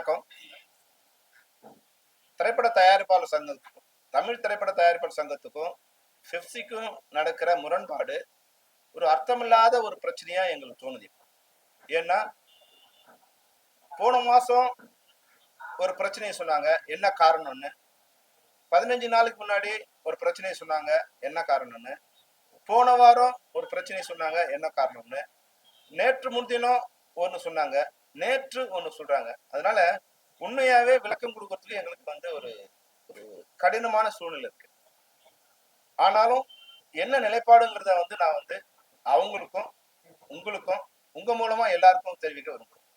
வணக்கம். திரைப்பட தயாரிப்பாளர் சங்கத்துக்கும் தமிழ் திரைப்பட தயாரிப்பாளர் சங்கத்துக்கும் பெப்சிக்கும் நடக்கிற முரண்பாடு ஒரு அர்த்தமில்லாத ஒரு பிரச்சனையா எங்களுக்கு தோணுது. ஏன்னா போன மாசம் ஒரு பிரச்சனையை சொன்னாங்க, என்ன காரணம்னு. 15 நாளுக்கு முன்னாடி ஒரு பிரச்சனையை சொன்னாங்க, என்ன காரணம்னு. போன வாரம் ஒரு பிரச்சனையை சொன்னாங்க, என்ன காரணம்னு. நேற்று முன்தினம் ஒன்று சொன்னாங்க, நேற்று ஒன்று சொல்றாங்க. அதனால உண்மையாவே விளக்கம் கொடுக்கறதுக்கு எங்களுக்கு ஒரு கடினமான சூழ்நிலை இருக்கு. ஆனாலும் என்ன நிலைப்பாடுங்கிறத நான் அவங்களுக்கும் உங்களுக்கும் உங்க மூலமா எல்லாருக்கும் தெரிவிக்க விரும்புறேன்.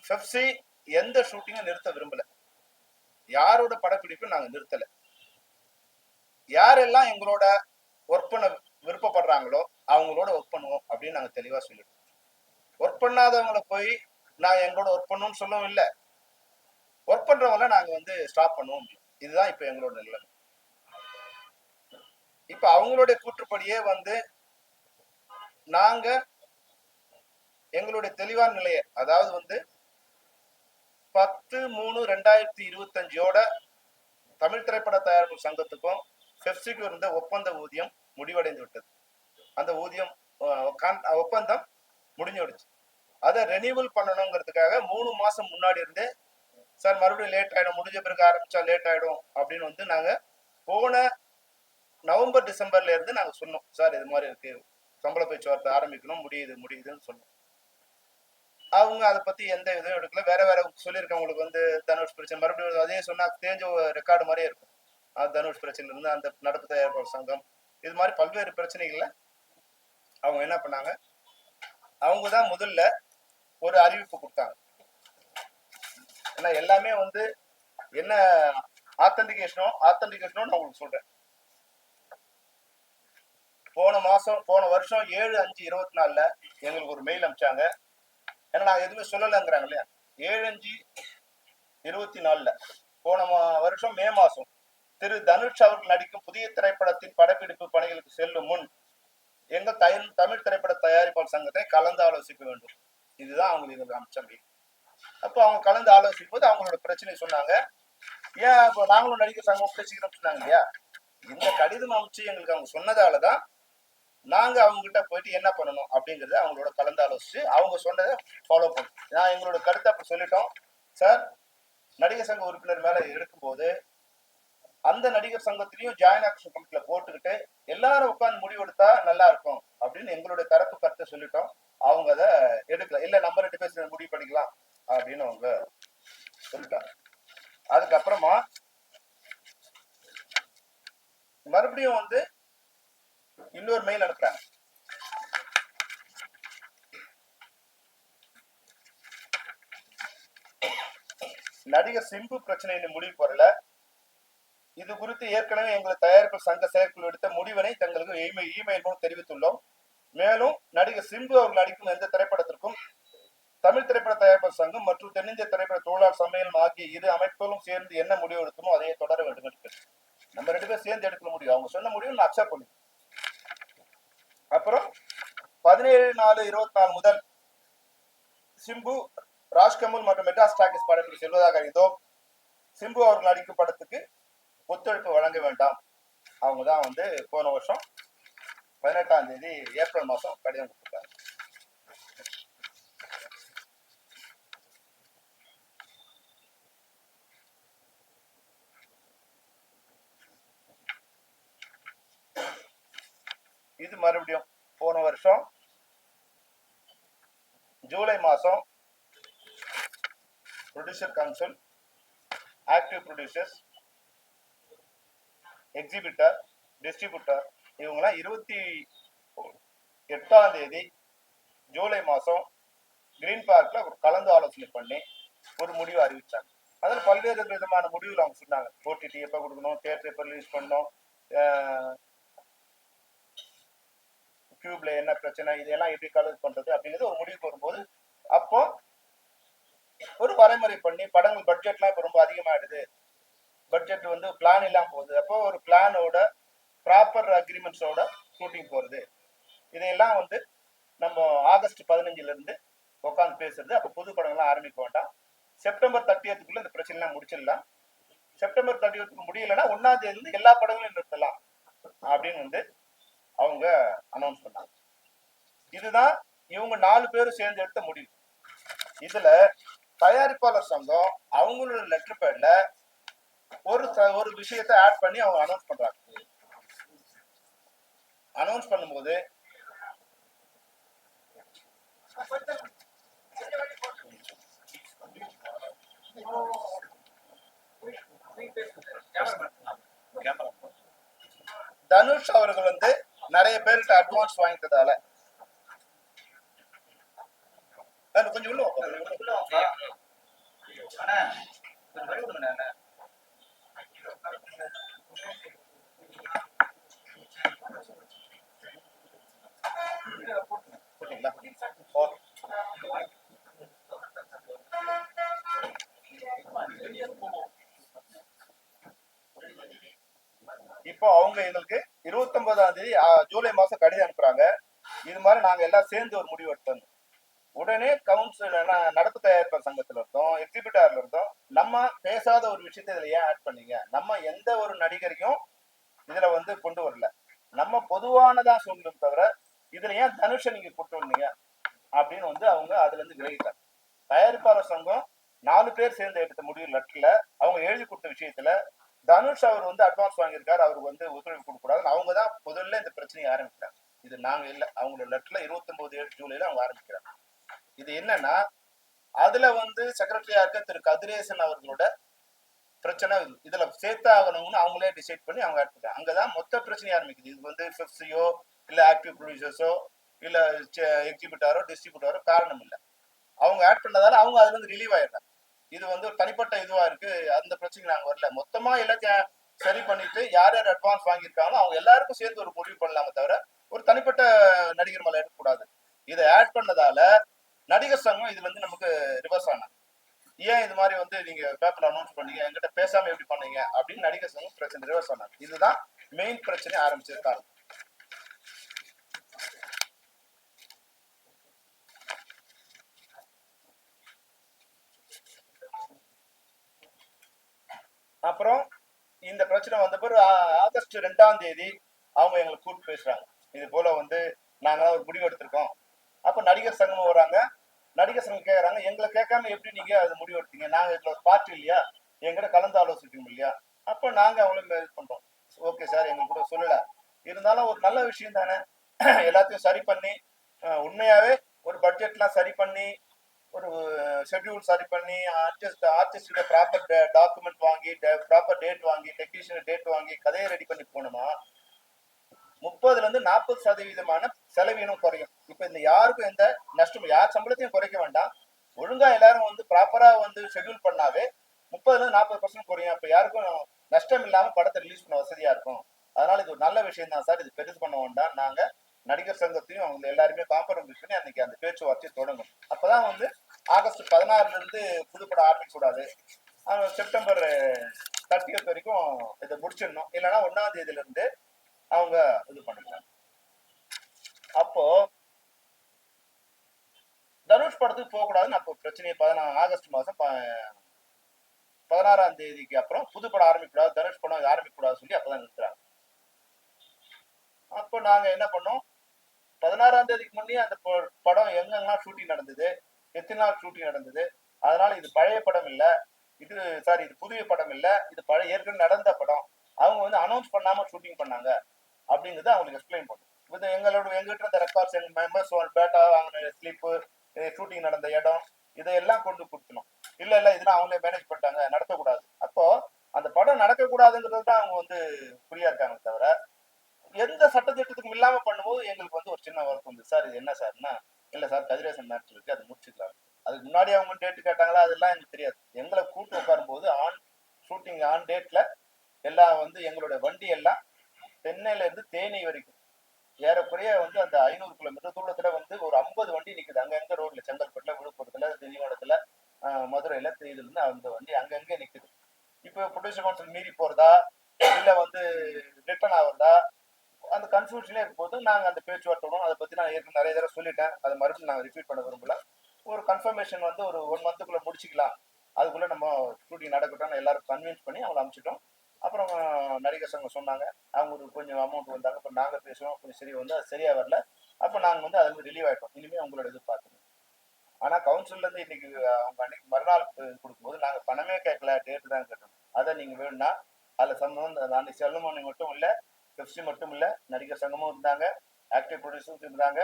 பெப்சி எந்த ஷூட்டிங்கும் நிறுத்த விரும்பல. யாரோட படப்பிடிப்பும் நாங்க நிறுத்தல. யாரெல்லாம் எங்களோட ஒர்க் பண்ண விருப்பப்படுறாங்களோ அவங்களோட ஒர்க் பண்ணுவோம் அப்படின்னு நாங்க தெளிவா சொல்லிடுவோம். ஒர்க் பண்ணாதவங்களை போய் நான் எங்களோட ஒர்க் பண்ணணும்னு சொல்லவும் இல்லை, ஒர்க் பண்றவங்கள நாங்க ஸ்டாப் பண்ணுவோம். இதுதான் இப்ப எங்களோட நிலைமை. இப்ப அவங்களுடைய கூற்றுப்படியே நாங்க எங்களுடைய தெளிவான நிலையை, அதாவது 10/3/2025 தமிழ் திரைப்பட தயாரிப்பு சங்கத்துக்கும் பெப்சிக்கும் இருந்த ஒப்பந்த ஊதியம் முடிவடைந்து விட்டது. அந்த ஊதியம் ஒப்பந்தம் முடிஞ்சிடுச்சு. அதை ரெனியூவல் பண்ணணுங்கிறதுக்காக 3 மாசம் முன்னாடி இருந்தே சார் மறுபடியும் லேட் ஆயிடும், முடிஞ்ச பிறகு ஆரம்பிச்சா லேட் ஆயிடும் அப்படின்னு நாங்க போன நவம்பர் டிசம்பர்ல இருந்து நாங்க சொன்னோம், சார் இது மாதிரி இருக்கு, சம்பள பேச்சுவார்த்தை ஆரம்பிக்கணும், முடியுதுன்னு சொன்னோம். அவங்க அதை பத்தி எந்த இதுவும் எடுக்கல. வேற சொல்லியிருக்கவங்களுக்கு தனுஷ் பிரச்சனை மறுபடியும் அதே சொன்னா தேஞ்ச ரெக்கார்டு மாதிரியே இருக்கும். தனுஷ் பிரச்சனை இருந்து அந்த நடப்பு தயாரிப்பாளர் சங்கம் இது மாதிரி பல்வேறு பிரச்சனைகள்ல அவங்க என்ன பண்ணாங்க, அவங்கதான் முதல்ல ஒரு அறிவிப்பு கொடுத்தாங்க. ஏன்னா எல்லாமே என்ன ஆத்தன்டிகேஷனோ நான் உங்களுக்கு சொல்றேன். போன வருஷம் 7/5/24 எங்களுக்கு ஒரு மெயில் அனுப்பிச்சாங்க. ஏன்னா நாங்க எதுவுமே சொல்லலைங்கிறாங்க இல்லையா. 7/5/24 போன வருஷம் மே மாசம் திரு தனுஷ் அவர்கள் நடிக்கும் புதிய திரைப்படத்தின் படப்பிடிப்பு பணிகளுக்கு செல்லும் முன் எங்கள் தமிழ் திரைப்பட தயாரிப்பாளர் சங்கத்தை கலந்து ஆலோசிக்க வேண்டும். இதுதான் அவங்களுக்கு அம்சம். அப்போ அவங்க கலந்து ஆலோசிக்கும் போது அவங்களோட பிரச்சனை சொன்னாங்க. ஏன் இப்போ நாங்களும் நடிகர் சங்கம் பேசிக்கிறோம் சொன்னாங்க இல்லையா. இந்த கடிதம் அமைச்சு எங்களுக்கு அவங்க சொன்னதாலதான் நாங்க அவங்க கிட்ட போயிட்டு என்ன பண்ணணும் அப்படிங்கறத அவங்களோட கலந்து ஆலோசிச்சு அவங்க சொன்னதை ஃபாலோ பண்ணோம். நான் எங்களோட கருத்தை அப்படி சொல்லிட்டோம். சார், நடிகர் சங்க உறுப்பினர் மேல எடுக்கும்போது அந்த நடிகர் சங்கத்திலையும் ஜாயின் ஆக்ஷன் கமிட்டில போட்டுக்கிட்டு எல்லாரும் உட்கார்ந்து முடிவெடுத்தா நல்லா இருக்கும் அப்படின்னு எங்களுடைய தரப்பு கருத்தை சொல்லிட்டோம். அவங்க அதை எடுக்கல. இல்ல நம்ம 2 பேர் முடிவு பண்ணிக்கலாம் அப்படின்னு அவங்க சொல்லிட்டாங்க. அதுக்கப்புறமா மறுபடியும் இன்னொரு மெயில் அனுப்புறாங்க. நடிகர் சிம்பு பிரச்சனை முடிவு வரல. இது குறித்து ஏற்கனவே எங்கள் தயாரிப்பு சங்க செயற்குழு எடுத்த முடிவினை தங்களுக்கு இமெயில் மூலம் தெரிவித்துள்ளோம். மேலும் நடிகர் சிம்பு அவர்கள் நடிக்கும் எந்த திரைப்படத்திற்கும் தமிழ் திரைப்பட தயாரிப்பு சங்கம் மற்றும் தென்னிந்திய திரைப்பட தொழிலாளர் சம்மேளனம் ஆகிய இரு அமைப்புகளும் சேர்ந்து என்ன முடிவு எடுக்குமோ அதையே தொடர வேண்டும் என்று நம்ம 2 பேரும் சேர்ந்து எடுக்க முடியும். அவங்க சொன்ன முடிவு நான் அக்செப்ட் பண்ணி. அப்புறம் 17/4/24 முதல் சிம்பு, ராஜ்கமல் மற்றும் மெட்ராஸ் டாக்கீஸ் படத்தில் செல்வதாக அறிந்தோம். சிம்பு அவர்கள் நடிக்கும் படத்துக்கு ஒத்துழைப்பு வழங்க வேண்டாம். அவங்க தான் போன வருஷம் 18ஆம் தேதி ஏப்ரல் மாசம் கடிதம் கொடுத்தாங்க. இது மறுபடியும் போன வருஷம் ஜூலை மாசம் producer council, active producers, exhibitor, distributor இவங்கெல்லாம் 28ஆம் தேதி ஜூலை மாசம் கிரீன் பார்க்ல ஒரு கலந்து ஆலோசனை பண்ணி ஒரு முடிவு அறிவிச்சாங்க. அதில் பல்வேறு விதமான முடிவுகள் அவங்க சொன்னாங்க. ஓடிடி எப்ப கொடுக்கணும், தியேட்டர் எப்ப ரிலீஸ் பண்ணணும், கியூப்ல என்ன பிரச்சனை, இதெல்லாம் எப்படி கலெக்ட் பண்றது அப்படிங்கிறது ஒரு முடிவுக்கு வரும்போது அப்போ ஒரு வரைமுறை பண்ணி படங்கள் பட்ஜெட்லாம் இப்ப ரொம்ப அதிகமாயிடுது, பட்ஜெட் பிளான் இல்லாம போகுது, அப்போ ஒரு பிளானோட ப்ராப்பர் அக்ரிமெண்ட்ஸோட ஷூட்டிங் போறது, இதையெல்லாம் நம்ம ஆகஸ்ட் 15 இருந்து உட்காந்து பேசுறது. அப்ப புது படங்கள்லாம் ஆரம்பிக்க வேண்டாம், செப்டம்பர் 30க்குள்ள இந்த பிரச்சனை எல்லாம் முடிச்சிடலாம். செப்டம்பர் 30க்கு முடியலன்னா 1ஆம் தேதி இருந்து எல்லா படங்களையும் நிறுத்தலாம் அப்படின்னு வந்து அவங்க அனௌன்ஸ் பண்ணாங்க. இதுதான் இவங்க 4 பேரும் சேர்ந்து எடுத்த முடிவு. இதுல தயாரிப்பாளர் சங்கம் அவங்களோட லெட்டர் பேட்ல ஒரு விஷயத்தை ஆட் பண்ணி அவங்க அனௌன்ஸ் பண்றாங்க. அனௌன்ஸ் பண்ணும்போது தனுஷ் அவர்கள் வந்து நிறைய பேருக்கு அட்வான்ஸ் வாங்கிட்டதால கொஞ்சம் உள்ள இப்போ அவங்க எங்களுக்கு 29ஆம் தேதி ஜூலை மாசம் கடிதம் அனுப்புறாங்க. இது மாதிரி நாங்க எல்லாம் சேர்ந்து ஒரு முடிவு எடுத்தோம். உடனே கவுன்சில் நடப்பு தயாரிப்பாளர் சங்கத்துல இருந்தோம், எக்ஸிபிட்டார்ல இருந்தோம், நம்ம பேசாத ஒரு விஷயத்தை இதுல ஏன் ஆட் பண்ணீங்க, நம்ம எந்த ஒரு நடிகரையும் இதுல வந்து கொண்டு வரல, நம்ம பொதுவானதான் சொல்லணும் தவிர இதுல ஏன் தனுஷை நீங்க கொண்டு வந்தீங்க அப்படின்னு வந்து அவங்க அதுல இருந்து விலகிட்டாங்க. தயாரிப்பாளர் சங்கம் 4 பேர் சேர்ந்து எடுத்த முடிவு லெட்டர்ல அவங்க எழுதி கொடுத்த விஷயத்துல தனுஷ் அவர் வந்து அட்வான்ஸ் வாங்கியிருக்காரு, அவருக்கு வந்து ஒத்துழைப்பு கொடுக்க கூடாதுன்னு அவங்க தான் முதல்ல இந்த பிரச்சனையை ஆரம்பிக்கிறாங்க. இது நாங்க இல்ல, அவங்களோட லெட்டர்ல 29 ஜூலைல அவங்க ஆரம்பிக்கிறாங்க. இது என்னன்னா, அதுல வந்து செக்ரட்டரியா இருக்க திரு கதிரேசன் அவர்களோட பிரச்சனை இதுல சேர்த்தாகணும்னு அவங்களே டிசைட் பண்ணி அவங்க எடுத்துட்டாங்க. அங்கதான் மொத்த பிரச்சனை ஆரம்பிக்குது. இது வந்து பெப்சியோ இல்ல ஆக்டிவ் ப்ரொடியூசர்ஸோ இல்ல எக்ஸிபிட்டாரோ டிஸ்ட்ரிபியூட்டரோ காரணம் இல்லை, அவங்க ஆட் பண்ணதால அவங்க அதுல இருந்து ரிலீவ் ஆயிடுறாங்க. இது வந்து ஒரு தனிப்பட்ட இதுவா இருக்கு, அந்த பிரச்சனை நாங்க வரல, மொத்தமா எல்லாத்தையும் சரி பண்ணிட்டு யார் யார் அட்வான்ஸ் வாங்கியிருக்காங்களோ அவங்க எல்லாருக்கும் சேர்த்து ஒரு முடிவு பண்ணலாமே தவிர ஒரு தனிப்பட்ட நடிகர் மேல எடுக்கக்கூடாது. இதை ஆட் பண்ணதால நடிகர் சங்கம் இதுல இருந்து நமக்கு ரிவர்ஸ் ஆனாங்க. ஏன் இது மாதிரி வந்து நீங்க பேப்பர்ல அனௌன்ஸ் பண்ணீங்க, என்கிட்ட பேசாம எப்படி பண்ணீங்க அப்படின்னு நடிகர் சங்கம் பிரச்சனை ரிவர்ஸ் ஆனாங்க. இதுதான் மெயின் பிரச்சனை ஆரம்பிச்சது காரணம். அப்புறம் இந்த பிரச்சனை வந்த பிறகு ஆகஸ்ட் 2ஆம் தேதி அவங்க எங்களுக்கு கூப்பிட்டு பேசுறாங்க. இது போல வந்து நாங்க ஒரு முடிவு எடுத்திருக்கோம். அப்ப நடிகர் சங்கம் வராங்க, நடிகர் சங்கம் கேட்கறாங்க, எங்களை கேட்காம எப்படி நீங்க அது முடிவு எடுத்தீங்க, நாங்க இதுல பார்ட்டி இல்லையா, எங்கிட்ட கலந்து ஆலோசிக்கணும் இல்லையா. அப்ப நாங்க அவங்களும் இது பண்றோம், ஓகே சார் எங்களுக்கு கூட சொல்லல, இருந்தாலும் ஒரு நல்ல விஷயம் தானே, எல்லாத்தையும் சரி பண்ணி உண்மையாவே ஒரு பட்ஜெட்லாம் சரி பண்ணி ஒரு ஷெட்யூல் சரி பண்ணி ஆர்டிஸ்ட ப்ராப்பர் டாக்குமெண்ட் வாங்கி ப்ராப்பர் டேட் வாங்கி டெக்னீஷியன் டேட் வாங்கி கதையை ரெடி பண்ணி போனோமா 30% செலவீனம் குறையும். இப்ப இந்த யாருக்கும் எந்த நஷ்டம், யார் சம்பளத்தையும் குறைக்க வேண்டாம், ஒழுங்கா எல்லாரும் வந்து ப்ராப்பரா வந்து ஷெட்யூல் பண்ணாவே 30-40% குறையும். அப்ப யாருக்கும் நஷ்டம் இல்லாம படத்தை ரிலீஸ் பண்ண வசதியா இருக்கும். அதனால இது ஒரு நல்ல விஷயம் தான் சார், இது பெருசு பண்ண வேண்டாம், நாங்க நடிகர் சங்கத்தையும் அவங்க எல்லாருமே காம்ப்ரமைஸ் பண்ணி அன்னைக்கு அந்த பேச்சுவார்த்தையை தொடங்கும். அப்பதான் வந்து ஆகஸ்ட் 16 இருந்து புதுப்படம் ஆரம்பிக்க கூடாது, செப்டம்பர் 30 வரைக்கும் இதை முடிச்சிடணும், இல்லைன்னா 1ஆம் தேதியில இருந்து அவங்க இது பண்ணிக்கலாம். அப்போ தனுஷ் படத்துக்கு போக கூடாதுன்னு அப்போ பிரச்சனையை ஆகஸ்ட் மாசம் 16ஆம் தேதிக்கு அப்புறம் புதுப்படம் ஆரம்பிக்க கூடாது, தனுஷ் படம் ஆரம்பிக்க கூடாதுன்னு சொல்லி அப்பதான் நிறுத்துறாங்க. அப்போ நாங்க என்ன பண்ணோம், 16ஆம் தேதிக்கு முன்னே அந்த படம் எங்கெல்லாம் ஷூட்டிங் நடந்தது, எத்தனை நாள் ஷூட்டிங் நடந்தது, அதனால இது பழைய படம் இல்ல, இது சாரி இது புதிய படம் இல்ல, இது பழைய ஏற்கனவே நடந்த படம், அவங்க வந்து அனௌன்ஸ் பண்ணாம ஷூட்டிங் பண்ணாங்க அப்படிங்கிறத அவங்களுக்கு எக்ஸ்பிளைன் பண்ணும். இது எங்கிட்ட இருந்த ரெக்கார்ட்ஸ், எங்க மெம்பர்ஸ் பேட்டா வாங்கின ஸ்லிப்பு, ஷூட்டிங் நடந்த இடம், இதையெல்லாம் கொண்டு கொடுக்கணும். இல்ல இல்ல இதெல்லாம் அவங்களே மேனேஜ் பண்ணிட்டாங்க, நடத்தக்கூடாது. அப்போ அந்த படம் நடக்கக்கூடாதுங்கிறது தான் அவங்க வந்து புரியா இருக்காங்க தவிர எந்த சட்டத்திட்டத்துக்கும் இல்லாம பண்ணும்போது எங்களுக்கு வந்து ஒரு சின்ன வருத்தம் வந்து, சார் இது என்ன சார்னா, இல்ல சார் கதிரேசன் மேட்ச் இருக்கு அது முடிச்சுக்கலாம், அதுக்கு முன்னாடி அவங்க டேட்டு கேட்டாங்களா அதெல்லாம் எனக்கு தெரியாது. எங்களை கூட்டு உட்காரும் போது ஷூட்டிங் ஆன் டேட்ல எல்லாம் வந்து எங்களோட வண்டி எல்லாம் சென்னையில இருந்து தேனி வரைக்கும் ஏறக்குறைய வந்து அந்த 500 கிலோமீட்டர் தூரத்துல வந்து ஒரு 50 வண்டி நிக்குது அங்கங்க ரோட்ல, செங்கல்பட்டுல, விழுப்புரத்துல, திண்டிவனத்துல, மதுரையில, இதுல இருந்து அந்த வண்டி அங்கங்க நிக்குது. இப்போ ப்ரொடியூசர் கவுன்சில் மீறி போறதா இல்ல வந்து ரிட்டர்ன் ஆகுறதா அந்த கன்ஃபியூஷனே இருக்கும்போது நாங்க அந்த பேச்சுவார்த்தை, அதை பத்தி நான் ஏற்கனவே நிறைய தடவை சொல்லிட்டேன், அதை மறுபடியும் நாங்க ரிப்பீட் பண்ண விரும்பல. ஒரு கன்ஃபர்மேஷன் வந்து ஒரு 1 மந்த்துக்குள்ள முடிச்சிக்கலாம், அதுக்குள்ள நம்ம ஷூட்டிங் நடக்கட்டும்னு எல்லாரும் கன்வின்ஸ் பண்ணி அவங்களை அனுப்பிச்சிட்டோம். அப்புறம் நடிகர் சங்கம் சொன்னாங்க, அவங்க ஒரு கொஞ்சம் அமௌண்ட் வந்தாங்க. அப்புறம் நாங்கள் பேசுவோம், கொஞ்சம் சரி வந்து அது சரியா வரல. அப்போ நாங்கள் வந்து அதுல ரிலீவ் ஆயிட்டோம். இனிமேல் உங்களோட எதிர்பார்க்கணும். ஆனா கவுன்சில்ல இருந்து இன்னைக்கு அவங்க அன்னைக்கு மறுநாள் கொடுக்கும்போது நாங்க பணமே கேட்கல, டேட் தான் கேட்டோம். அதை நீங்க வேணும்னா அதுல சம்பந்தம் அன்னைக்கு செல்வமணி மட்டும் இல்ல, பெப்சி மட்டும் இல்ல, நடிகர் சங்கமும் இருந்தாங்க, ஆக்டிவ் ப்ரொடியூசரும் இருந்தாங்க,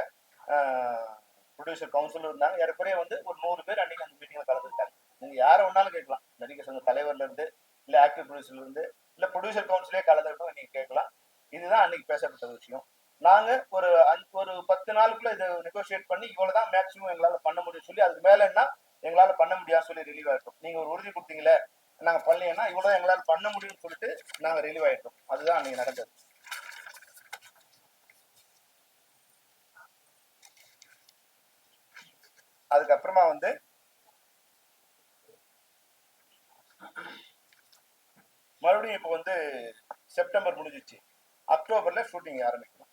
ப்ரொடியூசர் கவுன்சிலும் இருந்தாங்க. ஏறக்குறைய வந்து ஒரு 100 பேர் அன்னைக்கு அந்த மீட்டிங்ல கலந்துக்கிட்டாங்க. நீங்க யாரை வேணாலும் கேட்கலாம், நடிகர் சங்க தலைவர்ல இருந்து, இல்ல ஆக்டிவ் ப்ரொடியூசர்ல இருந்து, இல்ல ப்ரொடியூசர் கவுன்சிலே கலந்துக்கிட்டோம், நீங்க கேட்கலாம். இதுதான் அன்னைக்கு பேசப்பட்ட விஷயம். நாங்க ஒரு 10 நாளுக்குள்ள இதை நெகோசியேட் பண்ணி இவ்வளவுதான் மேக்சிமம் எங்களால பண்ண முடியும் சொல்லி, அதுக்கு மேல என்ன எங்களால பண்ண முடியாது சொல்லி ரிலீவ் ஆயிட்டோம். நீங்க ஒரு உறுதி கொடுத்தீங்களே, நாங்க பண்ணலைன்னா இவ்வளவு எங்களால பண்ண முடியும்னு சொல்லிட்டு நாங்க ரிலீவ் ஆயிட்டோம். அதுதான் அன்னைக்கு நடந்தது. அதுக்கப்புறமா வந்து மறுபடியும் இப்போ வந்து செப்டம்பர் முடிஞ்சிச்சு, அக்டோபர்ல ஷூட்டிங் ஆரம்பிக்கணும்.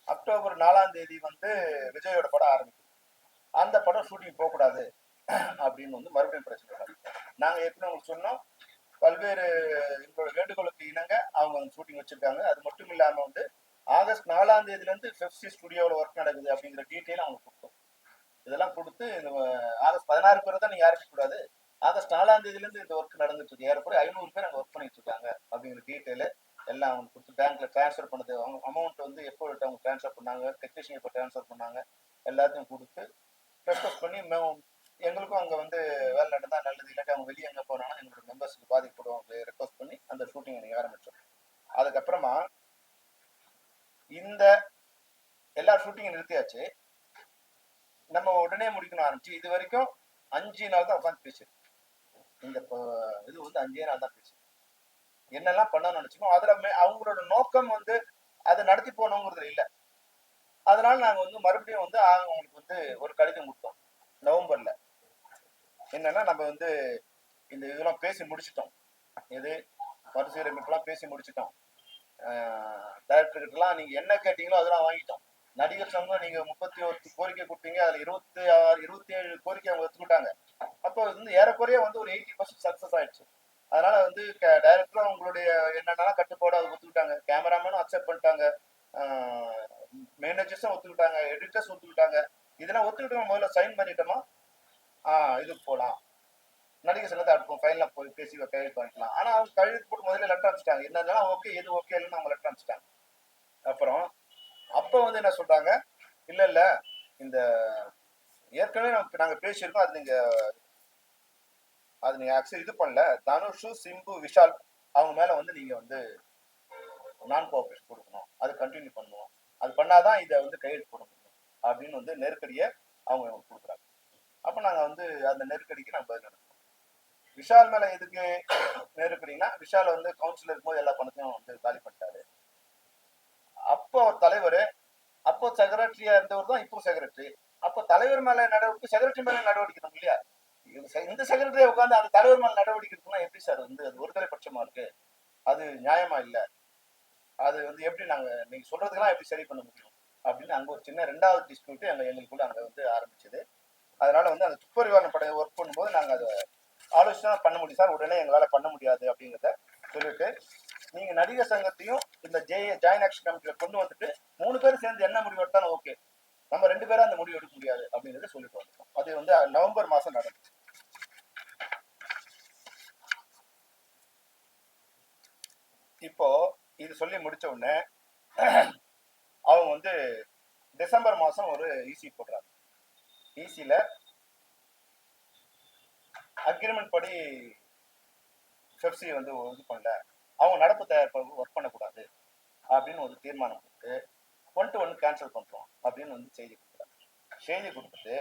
அக்டோபர் 4ஆம் தேதி வந்து விஜயோட படம் ஆரம்பிக்கும். அந்த படம் ஷூட்டிங் போகக்கூடாது அப்படின்னு வந்து மறுபடியும் பிரச்சனை. நாங்க ஏற்கனவே உங்களுக்கு சொன்னோம், பல்வேறு எங்களோட வேண்டுகோளுக்கு இணங்க அவங்க ஷூட்டிங் வச்சிருக்காங்க. அது மட்டும் இல்லாம வந்து ஆகஸ்ட் 4ஆம் தேதியில இருந்து பெப்சி ஸ்டுடியோவில் ஒர்க் நடக்குது அப்படிங்கிற டீட்டெயில் அவங்க கொடுத்தோம். இதெல்லாம் கொடுத்து இந்த ஆகஸ்ட் 16 பேர் தான் நீங்க ஆரம்பிக்க கூடாது, ஆகஸ்ட் 4ஆம் தேதியில இருந்து இந்த ஒர்க் நடந்துட்டு இருக்கு, ஏறக்குறைய 500 பேர் அங்க ஒர்க் பண்ணிட்டு இருக்காங்க அப்படிங்கிற டீட்டெயில் எல்லாம் அவங்க கொடுத்து பேங்க்ல டிரான்ஸ்ஃபர் பண்ணது, அவங்க அமௌண்ட் வந்து எப்போ அவங்க டிரான்ஸ்ஃபர் பண்ணாங்க, டெக்னீஷியன் எப்போ டிரான்ஸ்ஃபர் பண்ணாங்க, எல்லாத்தையும் கொடுத்து ரெக்வஸ்ட் பண்ணி எங்களுக்கும் அங்க வந்து வேலை நடந்தா நல்லது, இல்லாட்டி அவங்க வெளியே எங்க போனாலும் எங்களோட மெம்பர்ஸ்க்கு பாதிக்கப்படும் ரெக்வஸ்ட் பண்ணி அந்த ஷூட்டிங் நீங்க ஆரம்பிச்சோம். அதுக்கப்புறமா இந்த எல்லா ஷூட்டிங் நிறுத்தியாச்சு. நம்ம உடனே முடிக்கணும் ஆரம்பிச்சு இது வரைக்கும் 5 நாள் தான் உட்காந்து பேசி, இந்த இது வந்து 5 நாள் தான் பேசி என்னெல்லாம் பண்ணணும்னு நினைச்சோமோ அதுல அவங்களோட நோக்கம் வந்து அதை நடத்தி போனோங்கிறது இல்லை. அதனால நாங்க வந்து மறுபடியும் வந்து அவங்களுக்கு வந்து ஒரு கடிதம் கொடுத்தோம் நவம்பர்ல. என்னன்னா நம்ம வந்து இந்த இதெல்லாம் பேசி முடிச்சிட்டோம், இது மறுசீரமைப்புலாம் பேசி முடிச்சிட்டோம், டைரக்டர் கிட்டலாம் நீங்க என்ன கேட்டீங்களோ அதெல்லாம் வாங்கிட்டோம். நடிகர் சங்கம் நீங்க 31 கோரிக்கை கொடுத்தீங்க, அதுல 27 கோரிக்கை அவங்க எடுத்துக்கிட்டாங்க. அப்போ வந்து ஏறக்குறைய வந்து ஒரு 80% சக்சஸ் ஆயிடுச்சு. அதனால வந்து டைரக்டரும் அவங்களுடைய என்னென்ன கட்டுப்பாடு அதை ஒத்துக்கிட்டாங்க, கேமராமேனும் அக்செப்ட் பண்ணிட்டாங்க, மேனேஜர்ஸும் ஒத்துக்கிட்டாங்க, எடிட்டர்ஸ் ஒத்துக்கிட்டாங்க. இதெல்லாம் ஒத்துக்கிட்டோம், முதல்ல சைன் பண்ணிட்டோமா இதுக்கு போகலாம், நடிகர் சங்கத்தை அடுப்போம், ஃபைனலாக போய் பேசி கையெழுத்து வாங்கிக்கலாம். ஆனால் அவங்க கையெழுத்து போட்டு முதல்ல லெட்டர் அனுப்பிச்சிட்டாங்க, என்னன்னா ஓகே எது ஓகே இல்லைன்னு அவங்க லெட்டர் அனுப்பிச்சிட்டாங்க. அப்புறம் அப்போ வந்து என்ன சொல்றாங்க, இல்ல இல்ல இந்த ஏற்கனவே நாங்க பேசியிருக்கோம், அது நீங்க ஆக்சுவலி இது பண்ணல, தனுஷு, சிம்பு, விஷால் அவங்க மேல வந்து நீங்க வந்து நான் கோஆபரேஷன் கொடுக்கணும், அது கண்டினியூ பண்ணுவோம், அது பண்ணாதான் இதை வந்து கையெழுத்து போட முடியும் அப்படின்னு வந்து நெருக்கடியை அவங்க கொடுக்குறாங்க. அப்ப நாங்க வந்து அந்த நெருக்கடிக்கு நம்ம பதில் நடத்தோம். விஷால் மேல எதுக்கு நெருக்கடினா, விஷால் வந்து கவுன்சில் இருக்கும்போது எல்லா பணத்தையும் வந்து காலி பண்ணிட்டாரு. அப்போ அவர் தலைவர், அப்போ செக்ரட்டரியா இருந்தவர் தான் இப்போ செக்ரட்டரி. அப்போ தலைவர் மேல நடவடிக்கை, செக்ரட்டரி மேல நடவடிக்கை இல்லையா? இந்த செக்ரட்டரியை உட்காந்து அந்த தலைவர் மேல நடவடிக்கை எடுக்கணும் எப்படி சார் வந்து அது ஒருதலை பட்சமா இருக்கு, அது நியாயமா இல்லை, அது வந்து எப்படி நாங்க நீங்க சொல்றதுக்கெல்லாம் எப்படி சரி பண்ண முடியும் அப்படின்னு அங்க ஒரு சின்ன 2வது டிஸ்பியூட் எங்களுக்குள்ள அங்க வந்து ஆரம்பிச்சது. அதனால வந்து அந்த துப்பறிவாளன் படை ஒர்க் பண்ணும்போது நாங்க அதை ஆலோசனை பண்ண முடியும் சார், உடனே எங்களால பண்ண முடியாது அப்படிங்கிறத சொல்லிட்டு, நீங்க நடிகர் சங்கத்தையும் இந்த ஜாயின் ஆக்ஷன் கமிட்டியில கொண்டு வந்துட்டு 3 பேரும் சேர்ந்து என்ன முடிவு எடுத்தாலும் ஓகே, நம்ம 2 பேரும் அந்த முடிவு எடுக்க முடியாது அப்படிங்கறத சொல்லிட்டு வந்தோம். அது வந்து நவம்பர் மாசம் நடந்துச்சு. இப்போ இது சொல்லி முடிச்ச உடனே அவங்க வந்து டிசம்பர் மாசம் ஒரு ஈசி போடுறாங்க. ஈசியில அக்ரிமெண்ட் படி பெப்சி வந்து இது பண்ணல, அவங்க நடப்பு தயாரிப்பு ஒர்க் பண்ணக்கூடாது அப்படின்னு ஒரு தீர்மானம் கொடுத்து 1 to 1 கேன்சல் பண்றோம் அப்படின்னு வந்து செய்தி கொடுக்குறாங்க. செய்தி கொடுத்துட்டு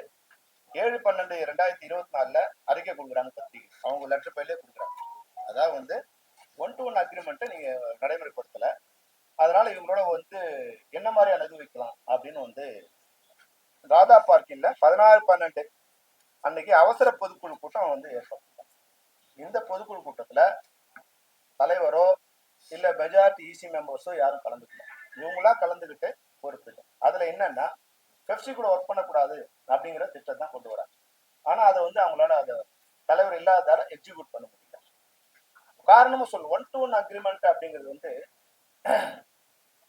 7/12/2024 அறிக்கை கொடுக்குறாங்க பத்திரிகை, அவங்க லெட்டர் பையிலே கொடுக்குறாங்க. அதாவது வந்து 1 to 1 அக்ரிமெண்ட்டை நீங்க நடைமுறைப்படுத்தல, அதனால இவங்களோட வந்து என்ன மாதிரி அனுபவிக்கலாம் அப்படின்னு வந்து ராதா பார்க்கிங்ல 16/12 அன்னைக்கு அவசர பொதுக்குழு கூட்டம் வந்து ஏற்படுத்திட்டாங்க. இந்த பொதுக்குழு கூட்டத்துல தலைவரோ இல்ல மெஜாரிட்டி இசி மெம்பர்ஸோ யாரும் கலந்துக்கல, இவங்களா கலந்துக்கிட்டு பொறுப்பு. அதுல என்னன்னா பெப்சி கூட ஒர்க் பண்ணக்கூடாது அப்படிங்கிற திட்டம் தான் கொண்டு வராங்க. ஆனா அதை வந்து அவங்களால அதை தலைவர் இல்லாததால எக்ஸிக்யூட் பண்ண முடியல. காரணமும் சொல்லு 1-to-1 அக்ரிமெண்ட் அப்படிங்கிறது வந்து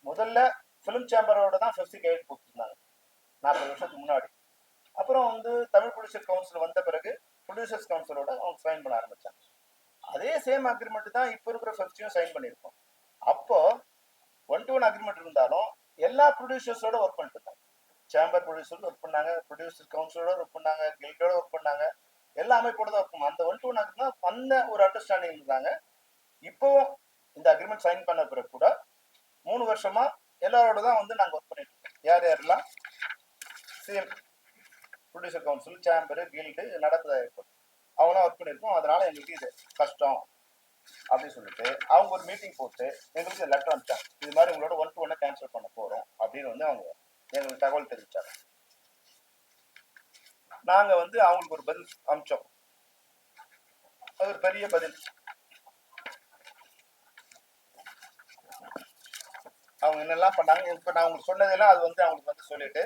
முதல்ல பிலிம் சேம்பரோட தான் ஃபர்ஸ்ட் கையெழுத்து போட்டுருந்தாங்க 40 வருஷத்துக்கு முன்னாடி. அப்புறம் வந்து தமிழ் ப்ரொடியூசர் கவுன்சில் வந்த பிறகு ப்ரொடியூசர்ஸ் கவுன்சிலோட அவங்க சைன் பண்ண ஆரம்பிச்சாங்க. அதே சேம் அக்ரிமெண்ட் தான் இப்போ இருக்கிற ஃபர்ஸ்டையும் சைன் பண்ணியிருக்கோம். அப்போ 1-to-1 அக்ரிமெண்ட் இருந்தாலும் எல்லா ப்ரொடியூசர்ஸோட ஒர்க் பண்ணிட்டு இருந்தாங்க. சேம்பர் ப்ரொடியூசர் ஒர்க் பண்ணாங்க, ப்ரொடியூசர் கவுன்சிலோட ஒர்க் பண்ணாங்க, கில்டோட ஒர்க் பண்ணாங்க, எல்லா அமைப்போட தான் ஒர்க் பண்ணாங்க. அந்த 1-to-1 அக்ரிமெண்ட் அந்த ஒரு அண்டர்ஸ்டாண்டிங் இருந்தாங்க. இப்போ இந்த அக்ரிமெண்ட் சைன் பண்ண பிறகு கூட 3 வருஷமா எல்லாரோட தான் வந்து நாங்கள் ஒர்க் பண்ணிட்டு இருக்கோம். யார் யாரெல்லாம் same producer council, chamber, guild, நடப்புதா இருக்கும், அவங்களாம் ஒர்க் பண்ணியிருக்கோம். அதனால எங்களுக்கு இது கஷ்டம் அப்படின்னு சொல்லிட்டு அவங்க ஒரு மீட்டிங் போட்டு எங்களுக்கு லெட்டர் அனுப்பிச்சாங்க. இது மாதிரி உங்களோட 1-to-1 கேன்சல் பண்ண போறோம் அப்படின்னு வந்து அவங்க எங்களுக்கு தகவல் தெரிவிச்சாங்க. நாங்க வந்து அவங்களுக்கு ஒரு பதில் அனுப்பிச்சோம். அது ஒரு பெரிய பதில். அவங்க என்னெல்லாம் பண்ணாங்க, இப்ப நான் உங்களுக்கு சொன்னதெல்லாம் அது வந்து அவங்களுக்கு வந்து சொல்லிட்டு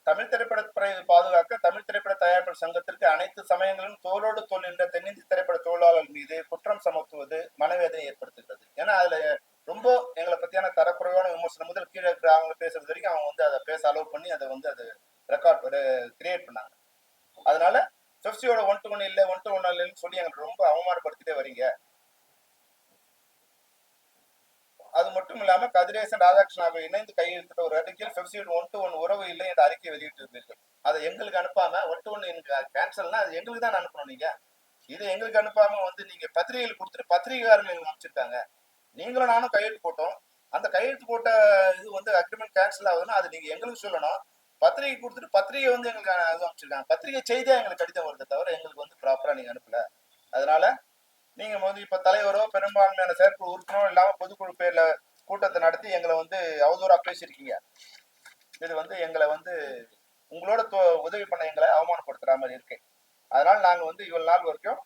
தமிழ் திரைப்படத்துறை பாதுகாக்க தமிழ் திரைப்பட தயாரிப்பாளர் சங்கத்திற்கு அனைத்து சமயங்களிலும் தோளோடு தோல் நின்ற தென்னிந்திய திரைப்பட தொழிலாளர்கள் மீது குற்றம் சுமத்துவது மனவேதனை ஏற்படுத்துகிறது. ஏன்னா அதுல ரொம்ப எங்களை பத்தியான தரக்குறைவான விமர்சனம் முதல் கீழே இருக்கிற அவங்க பேசுறது வரைக்கும் அவங்க வந்து அதை பேச அலோவ் பண்ணி அதை வந்து அது ரெக்கார்ட் கிரியேட் பண்ணாங்க. அதனால பெப்சியோட 1-to-1 இல்லை 1-to-1 இல்லைன்னு சொல்லி எங்களுக்கு ரொம்ப அவமானப்படுத்திட்டே வரீங்க. அது மட்டும் இல்லாம கதிரேசன் ராதாகிருஷ்ணாவை இணைந்து கையெழுத்திட்ட ஒரு அறிக்கையில் பெப்சியோட 1-to-1 உறவு இல்லை என்ற அறிக்கை வெளியிட்டிருந்தீர்கள். அதை எங்களுக்கு அனுப்பாம 1-to-1 கேன்சல்னா அது எங்களுக்கு தான் அனுப்பணும். நீங்க இதை எங்களுக்கு அனுப்பாம வந்து நீங்க பத்திரிகைகள் கொடுத்துட்டு பத்திரிகைக்காரங்க எங்களுக்கு அனுப்பிச்சிருக்காங்க. நீங்களும் நானும் கையெழுத்து போட்டோம். அந்த கையெழுத்து போட்ட இது வந்து அக்ரிமெண்ட் கேன்சல் ஆகுதுன்னா அது நீங்க எங்களுக்கு சொல்லணும். பத்திரிகை கொடுத்துட்டு பத்திரிகை வந்து எங்களுக்கு இது அனுப்பிச்சிருக்காங்க. பத்திரிகை செய்தியா எங்களுக்கு கடிதம் வருது தவிர எங்களுக்கு வந்து ப்ராப்பரா நீங்க அனுப்பல. அதனால நீங்க வந்து இப்ப தலைவரோ பெரும்பான்மையான செயற்குழு உறுப்பினரோ இல்லாம பொதுக்குழு பேர்ல கூட்டத்தை நடத்தி எங்களை வந்து அவதூறா பேசியிருக்கீங்க. இது வந்து எங்களை வந்து உங்களோட உதவி பண்ண எங்களை அவமானப்படுத்துற மாதிரி இருக்கு. அதனால நாங்க வந்து இவ்வளவு நாள் வரைக்கும்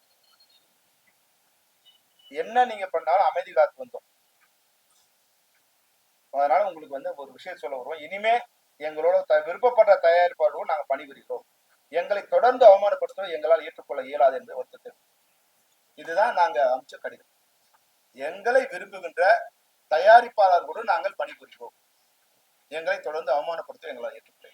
என்ன நீங்க பண்ணாலும் அமைதி காத்து வந்தோம். அதனால உங்களுக்கு வந்து ஒரு விஷயம் சொல்ல வருவோம். இனிமே எங்களோட விருப்பப்பட்ட தயாரிப்பாளர்களும் நாங்க பணிபுரிகிறோம். எங்களை தொடர்ந்து அவமானப்படுத்துவது எங்களால் ஏற்றுக்கொள்ள இயலாது என்று வருத்தத்தை. இதுதான் நாங்க அமைச்ச கடிதம். எங்களை விரும்புகின்ற தயாரிப்பாளர்களோடு நாங்கள் பணிபுரிவோம். எங்களை தொடர்ந்து அவமானப்படுத்த எங்களால் ஏற்றுக்கொள்ள.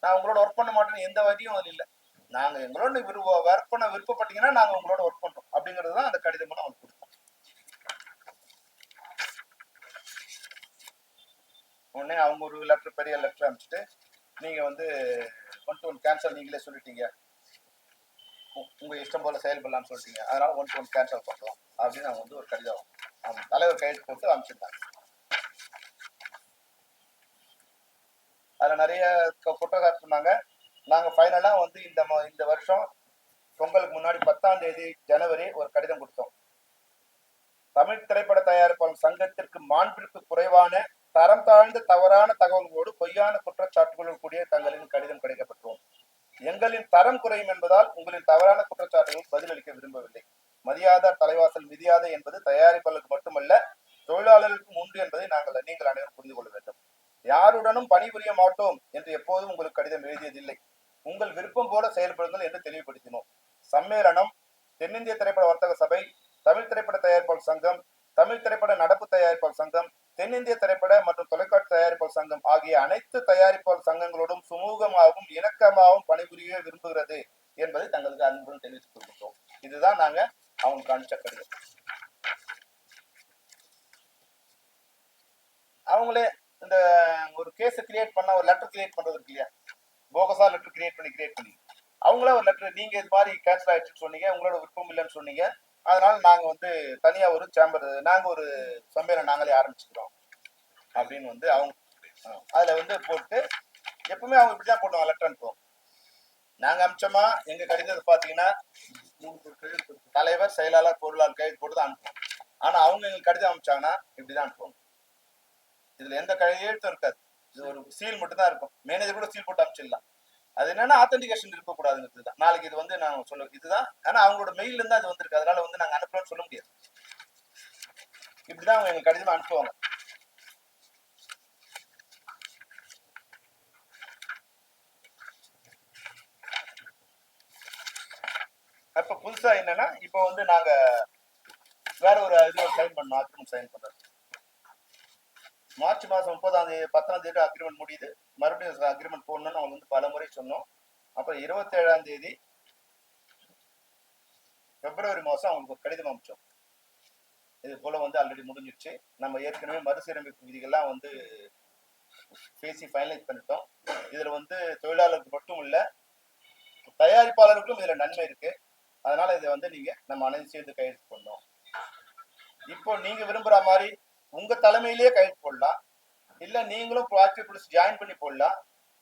நான் உங்களோட ஒர்க் பண்ண மாட்டேன்னு எந்த வகையும் அது இல்லை. நாங்க எங்களோட ஒர்க் பண்ண விருப்பப்பட்டீங்கன்னா நாங்க உங்களோட ஒர்க் பண்றோம் அப்படிங்கிறது தான் அந்த கடிதம் அவங்களுக்கு கொடுத்தோம். உடனே அவங்க ஒரு லெட்டர், பெரிய லெட்டர் அனுப்பிச்சுட்டு நீங்க வந்து 1-to-1 கேன்சல் நீங்களே சொல்லிட்டீங்க, உங்க இஷ்டம் போல செயல்படலாம்னு சொல்லிட்டீங்க, அதனால 1-to-1 கேன்சல் பண்றோம் அப்படின்னு அவங்க வந்து ஒரு கடிதம் அவங்க தலைவர் கையெழுத்து போட்டு அனுப்பிச்சிருந்தாங்க. அதுல நிறைய குற்றச்சாட்டு சொன்னாங்க. நாங்க ஃபைனலா வந்து இந்த வருஷம் பொங்கலுக்கு முன்னாடி 10ஆம் தேதி ஜனவரி ஒரு கடிதம் கொடுத்தோம். தமிழ் திரைப்பட தயாரிப்பாளர் சங்கத்திற்கு மாண்பிற்கு குறைவான தரம் தாழ்ந்த தவறான தகவல்களோடு பொய்யான குற்றச்சாட்டுகளுடன் கூடிய தங்களின் கடிதம் கிடைக்கப்பட்டோம். எங்களின் தரம் குறையும் என்பதால் உங்களின் தவறான குற்றச்சாட்டுகளுக்கு பதிலளிக்க விரும்பவில்லை. மதியாத தலைவாசல் மிதியாத என்பது தயாரிப்பாளருக்கு மட்டுமல்ல தொழிலாளர்களுக்கும் உண்டு என்பதை நீங்கள் அனைவரும் புரிந்து கொள்ள வேண்டும். யாருடனும் பணிபுரிய மாட்டோம் என்று எப்போதும் உங்களுக்கு கடிதம் எழுதியதில்லை. உங்கள் விருப்பம் போல செயல்படுங்கள் என்று தெளிவுபடுத்தினோம். சம்மேளனம், தென்னிந்திய திரைப்பட வர்த்தக சபை, தமிழ் திரைப்பட தயாரிப்பாளர் சங்கம், தமிழ் திரைப்பட நடப்பு தயாரிப்பாளர் சங்கம், தென்னிந்திய திரைப்பட மற்றும் தொலைக்காட்சி தயாரிப்பாளர் சங்கம் ஆகிய அனைத்து தயாரிப்பாளர் சங்கங்களோடும் சுமூகமாகவும் இணக்கமாகவும் பணிபுரிய விரும்புகிறது என்பதை தங்களுக்கு அன்புடன் தெரிவித்துக் கொள்கின்றோம். இதுதான் நாங்க அவங்களுக்கு அனுப்பிச்ச கடிதம். அவங்களே இந்த ஒரு கேஸ் கிரியேட் பண்ண ஒரு லெட்டர் கிரியேட் பண்றது இருக்கு இல்லையா, போகஸா லெட்டர் கிரியேட் பண்ணி அவங்களே ஒரு லெட்டர், நீங்க இது மாதிரி கேன்சல் ஆயிடுச்சுன்னு சொன்னீங்க, உங்களோட விருப்பம் இல்லைன்னு சொன்னீங்க, அதனால நாங்க வந்து தனியா ஒரு சேம்பர், நாங்க ஒரு சம்மேளனம் நாங்களே ஆரம்பிச்சுக்கிறோம் அப்படின்னு வந்து அவங்க அதுல வந்து போட்டு எப்பவுமே அவங்க இப்படிதான் போடுவாங்க லெட்டர் அனுப்புவோம். நாங்க அமிச்சோமா எங்க கடிதத்தை பாத்தீங்கன்னா தலைவர், செயலாளர், பொருளாளர் கைது போட்டு தான் அனுப்புவோம். ஆனா அவங்க எங்களுக்கு கடிதம் அனுப்பிச்சாங்கன்னா இப்படிதான் அனுப்புவோம். இதுல எந்த கையெழுத்தும் இருக்காது, இது ஒரு சீல் மட்டும் தான் இருக்கும். மேனேஜர் கூட சீல் போட்டு அனுப்பிச்சிடலாம். அது என்னன்னா ஆத்தென்டிகேஷன் இருக்கக்கூடாதுங்கிறது தான். நாளைக்கு இது வந்து நான் சொல்ல இதுதான், ஆனா அவங்களோட மெயில இருந்தா அது வந்திருக்கு, அதனால வந்து நாங்க அனுப்பலன்னு சொல்ல முடியாது. இப்படிதான் அவங்க எங்களுக்கு கடிதமா அனுப்புவாங்க. இப்ப புதுசா என்னன்னா இப்போ வந்து நாங்க வேற ஒரு இது சைன் பண்ணோம், அக்ரிமெண்ட் சைன் பண்றோம். மார்ச் மாசம் 30ஆம் தேதி 10ஆம் தேதி அக்ரிமெண்ட் முடியுது. மறுபடியும் அக்ரிமெண்ட் போடணும்னு அவங்க வந்து பல முறை சொன்னோம். அப்புறம் 27ஆம் தேதி பிப்ரவரி மாசம் அவங்களுக்கு ஒரு கடிதம் அனுப்பிச்சோம். இது போல வந்து ஆல்ரெடி முடிஞ்சிருச்சு, நம்ம ஏற்கனவே மறுசீரமைப்பு விதிகள்லாம் வந்து பேசி ஃபைனலைஸ் பண்ணிட்டோம். இதுல வந்து தொழிலாளருக்கு மட்டும் இல்ல, தயாரிப்பாளருக்கும் இதுல நன்மை இருக்கு. அதனால இதை வந்து நீங்க நம்ம அனைத்து சேர்ந்து கையெழுத்து பண்ணோம். இப்போ நீங்க விரும்புற மாதிரி உங்க தலைமையிலேயே கையெழுத்து போடலாம், இல்ல நீங்களும் ப்ராஜெக்ட் ஜாயின் பண்ணி போடலாம்,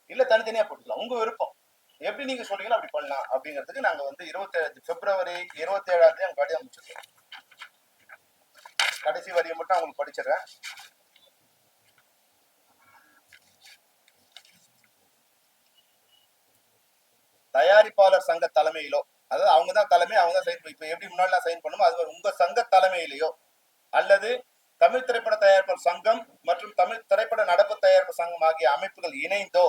இல்ல தனித்தனியா போட்டுக்கலாம், உங்க விருப்பம். எப்படி நீங்க சொல்றீங்களோ அப்படி பண்ணலாம். அப்படிங்கிறதுக்கு நாங்க வந்து 27 பிப்ரவரி 27ஆம் தேதி கடிதம் அனுப்பிச்சிருக்கோம். கடைசி வரியை மட்டும் அவங்களுக்கு படிச்சிடறேன். தயாரிப்பாளர் சங்க தலைமையிலோ, அதாவது அவங்க தான் தலைமை, அவங்க தான் சைன், இப்ப எப்படி முன்னாடி சைன் பண்ணுமோ அது உங்க சங்க தலைமையிலேயோ அல்லது தமிழ் திரைப்பட தயாரிப்பாளர் சங்கம் மற்றும் தமிழ் திரைப்பட நடப்பு தயாரிப்பு சங்கம் ஆகிய அமைப்புகள் இணைந்தோ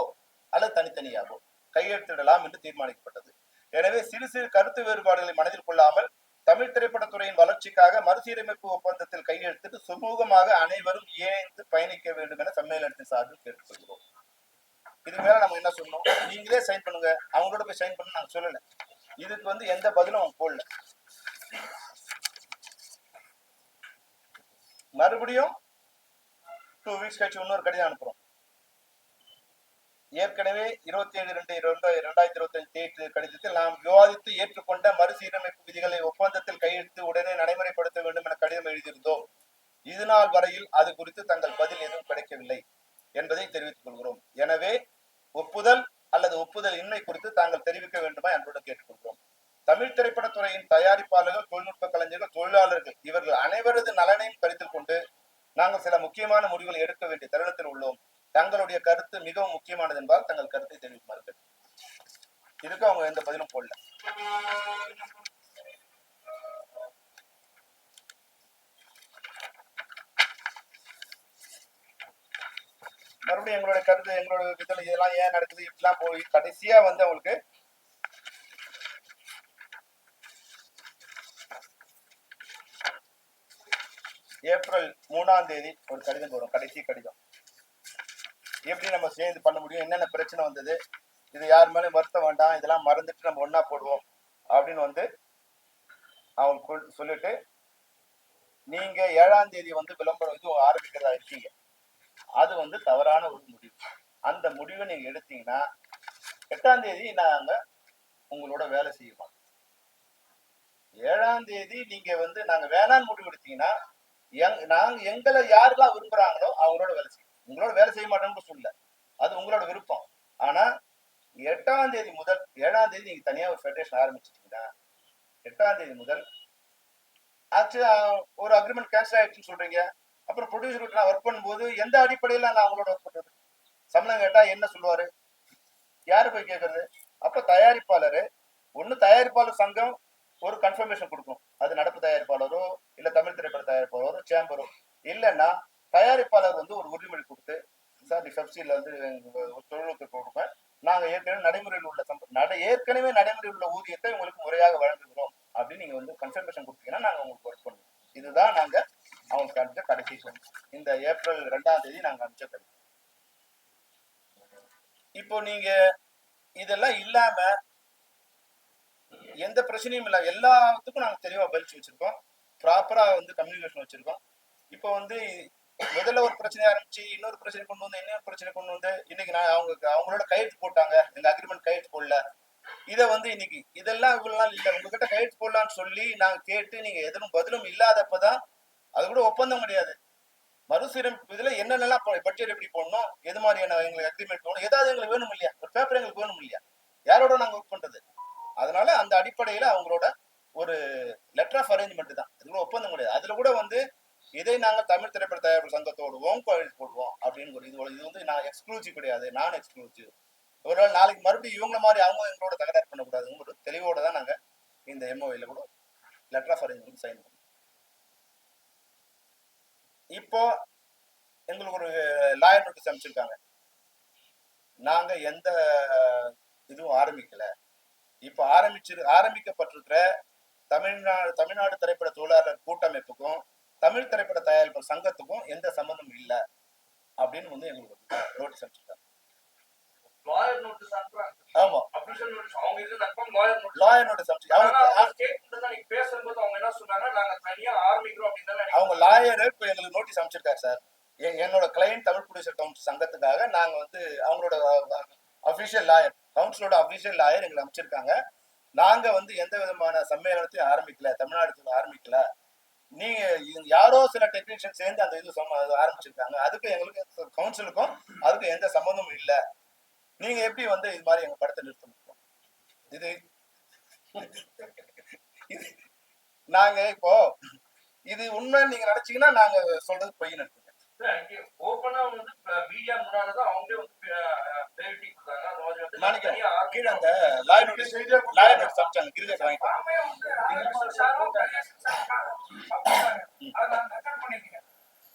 அல்லது தனித்தனியாகவோ கையெழுத்திடலாம் என்று தீர்மானிக்கப்பட்டது. எனவே சிறு சிறு கருத்து வேறுபாடுகளை மனதில் கொள்ளாமல் தமிழ் திரைப்படத்துறையின் வளர்ச்சிக்காக மறுசீரமைப்பு ஒப்பந்தத்தில் கையெழுத்திட்டு சுமூகமாக அனைவரும் இணைந்து பயணிக்க வேண்டும் என சம்மேளனத்தின் சார்பில் கேட்டுக்கொள்கிறோம். இது மேல நம்ம என்ன சொன்னோம், நீங்களே சைன் பண்ணுங்க, அவங்களோட போய் சைன் பண்ண நாங்க சொல்லல. இதுக்கு வந்து எந்த பதிலும் அவங்க போடல. மறுபடியும் 2 வீக்ஸ் கழிச்சு இன்னொரு கடிதம் அனுப்புறோம். ஏற்கனவே 27/2/2025 தேதி கடிதத்தில் நாம் விவாதித்து ஏற்றுக்கொண்ட மறுசீரமைப்பு விதிகளை ஒப்பந்தத்தில் கையெழுத்து உடனே நடைமுறைப்படுத்த வேண்டும் என கடிதம் எழுதியிருந்தோம். இதுநாள் வரையில் அது குறித்து தங்கள் பதில் எதுவும் கிடைக்கவில்லை என்பதை தெரிவித்துக் கொள்கிறோம். எனவே ஒப்புதல் அல்லது ஒப்புதல் இன்மை குறித்து தாங்கள் தெரிவிக்க வேண்டுமா என்பதுடன் கேட்டுக்கொள்கிறோம். தமிழ் திரைப்படத்துறையின் தயாரிப்பாளர்கள், தொழில்நுட்ப கலைஞர்கள், தொழிலாளர்கள் இவர்கள் அனைவரது நலனையும் கருத்தில் கொண்டு நாங்கள் சில முக்கியமான முடிவுகளை எடுக்க வேண்டிய தருணத்தில் உள்ளோம். தங்களுடைய கருத்து மிகவும் முக்கியமானது என்பதால் தங்கள் கருத்தை தெரிவிக்குமாறு. இதுக்கு அவங்க எந்த பதிலும் போடல. மறுபடியும் எங்களுடைய கருத்து, எங்களோட இதுல இதெல்லாம் ஏன் நடக்குது இப்படிலாம் போய் கடைசியா வந்து அவங்களுக்கு ஏப்ரல் 3ஆம் தேதி ஒரு கடிதம் வரும், கடைசி கடிதம். எப்படி நம்ம சேர்ந்து பண்ண முடியும், என்னென்ன பிரச்சனை வந்தது, இது யார் மேலும் வருத்த வேண்டாம், இதெல்லாம் மறந்துட்டு நம்ம ஒன்னா போடுவோம் அப்படின்னு வந்து அவங்க சொல்லிட்டு, நீங்க 7ஆம் தேதி வந்து விளம்பரம் இது ஆரம்பிக்கிறதா இருக்கீங்க, அது வந்து தவறான ஒரு முடிவு. அந்த முடிவை நீங்க எடுத்தீங்கன்னா 8ஆம் தேதி நாங்க உங்களோட வேலை செய்ய மாட்டோம். 7ஆம் தேதி நீங்க வந்து நாங்க வேணான்னு முடிவு எடுத்தீங்கன்னா நாங்க எங்களை யாரெல்லாம் விரும்புறாங்களோ அவங்களோட வேலை செய்யும். உங்களோட வேலை செய்ய மாட்டோம்னு சொல்லல, அது உங்களோட விருப்பம். ஆனா 8ஆம் தேதி முதல் 7ஆம் தேதி நீங்க தனியா ஒரு ஃபெடரேஷன் ஆரம்பிச்சிட்டீங்கன்னா 8ஆம் தேதி முதல் ஆச்சு ஒரு அக்ரிமெண்ட் கேன்சல் ஆயிடுச்சுன்னு சொல்றீங்க. அப்புறம் ப்ரொடியூசர் நான் ஒர்க் பண்ணும்போது எந்த அடிப்படையில நான் அவங்களோட ஒர்க் பண்றது? சம்பளம் கேட்டா என்ன சொல்லுவாரு, யாரு போய் கேட்கறது? அப்ப தயாரிப்பாளரு ஒண்ணு, தயாரிப்பாளர் சங்கம் ஒரு கன்ஃபர்மேஷன் கொடுக்கும், அது நடப்பு தயாரிப்பாளரோ இல்ல தமிழ் திரைப்பட தயாரிப்பாளரோ சேம்பரோ, இல்லைன்னா தயாரிப்பாளர் வந்து ஒரு உறுதிமொழி கொடுத்து, சார் பெப்சில வந்து ஒரு தொழில்நுட்ப கொடுங்க, நாங்க ஏற்கனவே நடைமுறையில் உள்ள ஏற்கனவே நடைமுறையில் உள்ள ஊதியத்தை உங்களுக்கு முறையாக வழங்குகிறோம் அப்படின்னு நீங்க வந்து கன்ஃபர்மேஷன் கொடுத்தீங்கன்னா நாங்க உங்களுக்கு ஒர்க் பண்ணுவோம். இதுதான் நாங்க அவங்களுக்கு அனுப்பிச்ச கடைசி சொன்னோம். இந்த ஏப்ரல் 2ஆம் தேதி நாங்க அனுப்பிச்ச கடைசி. இப்போ நீங்க இதெல்லாம் இல்லாம எந்த பிரச்சனையும் இல்லை, எல்லாத்துக்கும் நாங்க தெளிவா பதிச்சு வச்சிருக்கோம், ப்ராப்பரா வந்து கம்யூனிகேஷன் வச்சிருக்கோம். இப்போ வந்து முதல்ல ஒரு பிரச்சனை ஆரம்பிச்சு இன்னொரு பிரச்சனை கொண்டு வந்து இன்னொரு பிரச்சனை கொண்டு வந்து இன்னைக்கு நான் அவங்களோட கையெழுத்து போட்டாங்க, இந்த அக்ரிமெண்ட் கையெழுத்து போடல, இதை வந்து இன்னைக்கு இதெல்லாம் இவ்வளவு நாள் இல்லை உங்ககிட்ட கையெழுத்து போடலான்னு சொல்லி நாங்க கேட்டு நீங்க எதுவும் பதிலும் இல்லாதப்பதான் அது கூட ஒப்பந்தம் கிடையாது. மறுசீரமைப்பு இதுல என்னென்னலாம் பட்ஜெட் எப்படி போடணும், எது மாதிரியான எங்களுக்கு அக்ரிமெண்ட் போகணும், ஏதாவது எங்களுக்கு வேணும் இல்லையா, ஒரு பேப்பர் எங்களுக்கு வேணும் இல்லையா, யாரோட நாங்க ஒர்க் பண்றது? அதனால அந்த அடிப்படையில அவங்களோட ஒரு லெட்டர் ஆஃப் அரேஞ்ச்மெண்ட் தான், அதுல ஒப்பந்தம் கிடையாது. அதுல கூட வந்து இதை நாங்க தமிழ் திரைப்பட தயாரிப்பு சங்கத்தோடுவோம் கையெழுத்து போடுவோம் அப்படின்னு ஒரு இது வந்து நான் எக்ஸ்க்ளூசிவ் கிடையாது, நான் எக்ஸ்க்ளூசிவ். ஒரு நாள் நாளைக்கு மறுபடியும் இவங்க மாதிரி அவங்க எங்களோட தகராறு பண்ணக்கூடாதுங்கிற ஒரு தெளிவோட தான் நாங்க இந்த எம்ஓஏல கூட லெட்டர் ஆஃப் அரேஞ்ச்மெண்ட் சைன் பண்ணுவோம். இப்போ எங்களுக்கு ஒரு லாயர் நோட்டீஸ் அனுப்பிச்சிருக்காங்க, நாங்க எந்த இதுவும் ஆரம்பிக்கல, இப்ப ஆரம்பிக்கப்பட்டிருக்கிற தமிழ்நாடு திரைப்பட தொழிலாளர் கூட்டமைப்புக்கும் தமிழ் திரைப்பட தயாரிப்பு சங்கத்துக்கும் எந்த சம்பந்தமும் இல்லை அப்படின்னு வந்து எங்களுக்கு நோட்டீஸ் அனுப்பிச்சிருக்காங்க. லாயர் நோட்டீஸ் அனுப்புறாங்க. ஆமா, அபிஷியல் நோட்டீஸ். அவங்க இது நக்கம் லாயர் நோட்டீஸ். லாயர் நோட்டீஸ் அனுப்பிச்சு அவங்க ஸ்டேட்மென்ட் தான் நீங்க பேசும்போது அவங்க என்ன சொன்னாங்க, நாங்க தனியா ஆரம்பிக்கிறோம் அப்படின்னு அவங்க லாயர் இப்ப எங்களுக்கு நோட்டீஸ் அனுப்பிச்சிருக்காரு சார். என்னோட கிளையன்ட் தமிழ் ப்ரொடியூசர் கவுன்சில் சங்கத்துக்காக நாங்க வந்து அவங்களோட அபிஷியல் லாயர் கவுன்சிலோட அபிஷியல் லாயர் எங்களுக்கு அனுப்பிச்சிருக்காங்க. நாங்க வந்து எந்த விதமான சம்மேளனத்தையும் ஆரம்பிக்கல, தமிழ்நாடு ஆரம்பிக்கல. நீங்க யாரோ சில டெக்னீஷியன் சேர்ந்து அந்த இது ஆரம்பிச்சிருக்காங்க. அதுக்கு எங்களுக்கு கவுன்சிலுக்கும் அதுக்கு எந்த சம்பந்தமும் இல்லை. நீங்க எப்படி வந்து இது மாதிரி எங்க படத்தை நிறுத்த முடியும்? இது நாங்க இப்போ இது உண்மை நீங்க நினைச்சீங்கன்னா நாங்க சொல்றது பொய் நடத்துங்க. ஓபனா வந்து மீடியா முன்னாலதான் அவங்களே வந்து பேட்டி கொடுத்தாங்க. கீழே அந்த லாயர் நோட்டீஸ் சப்ஜாங்க கிரிக்கெட் வாங்கிட்டாங்க.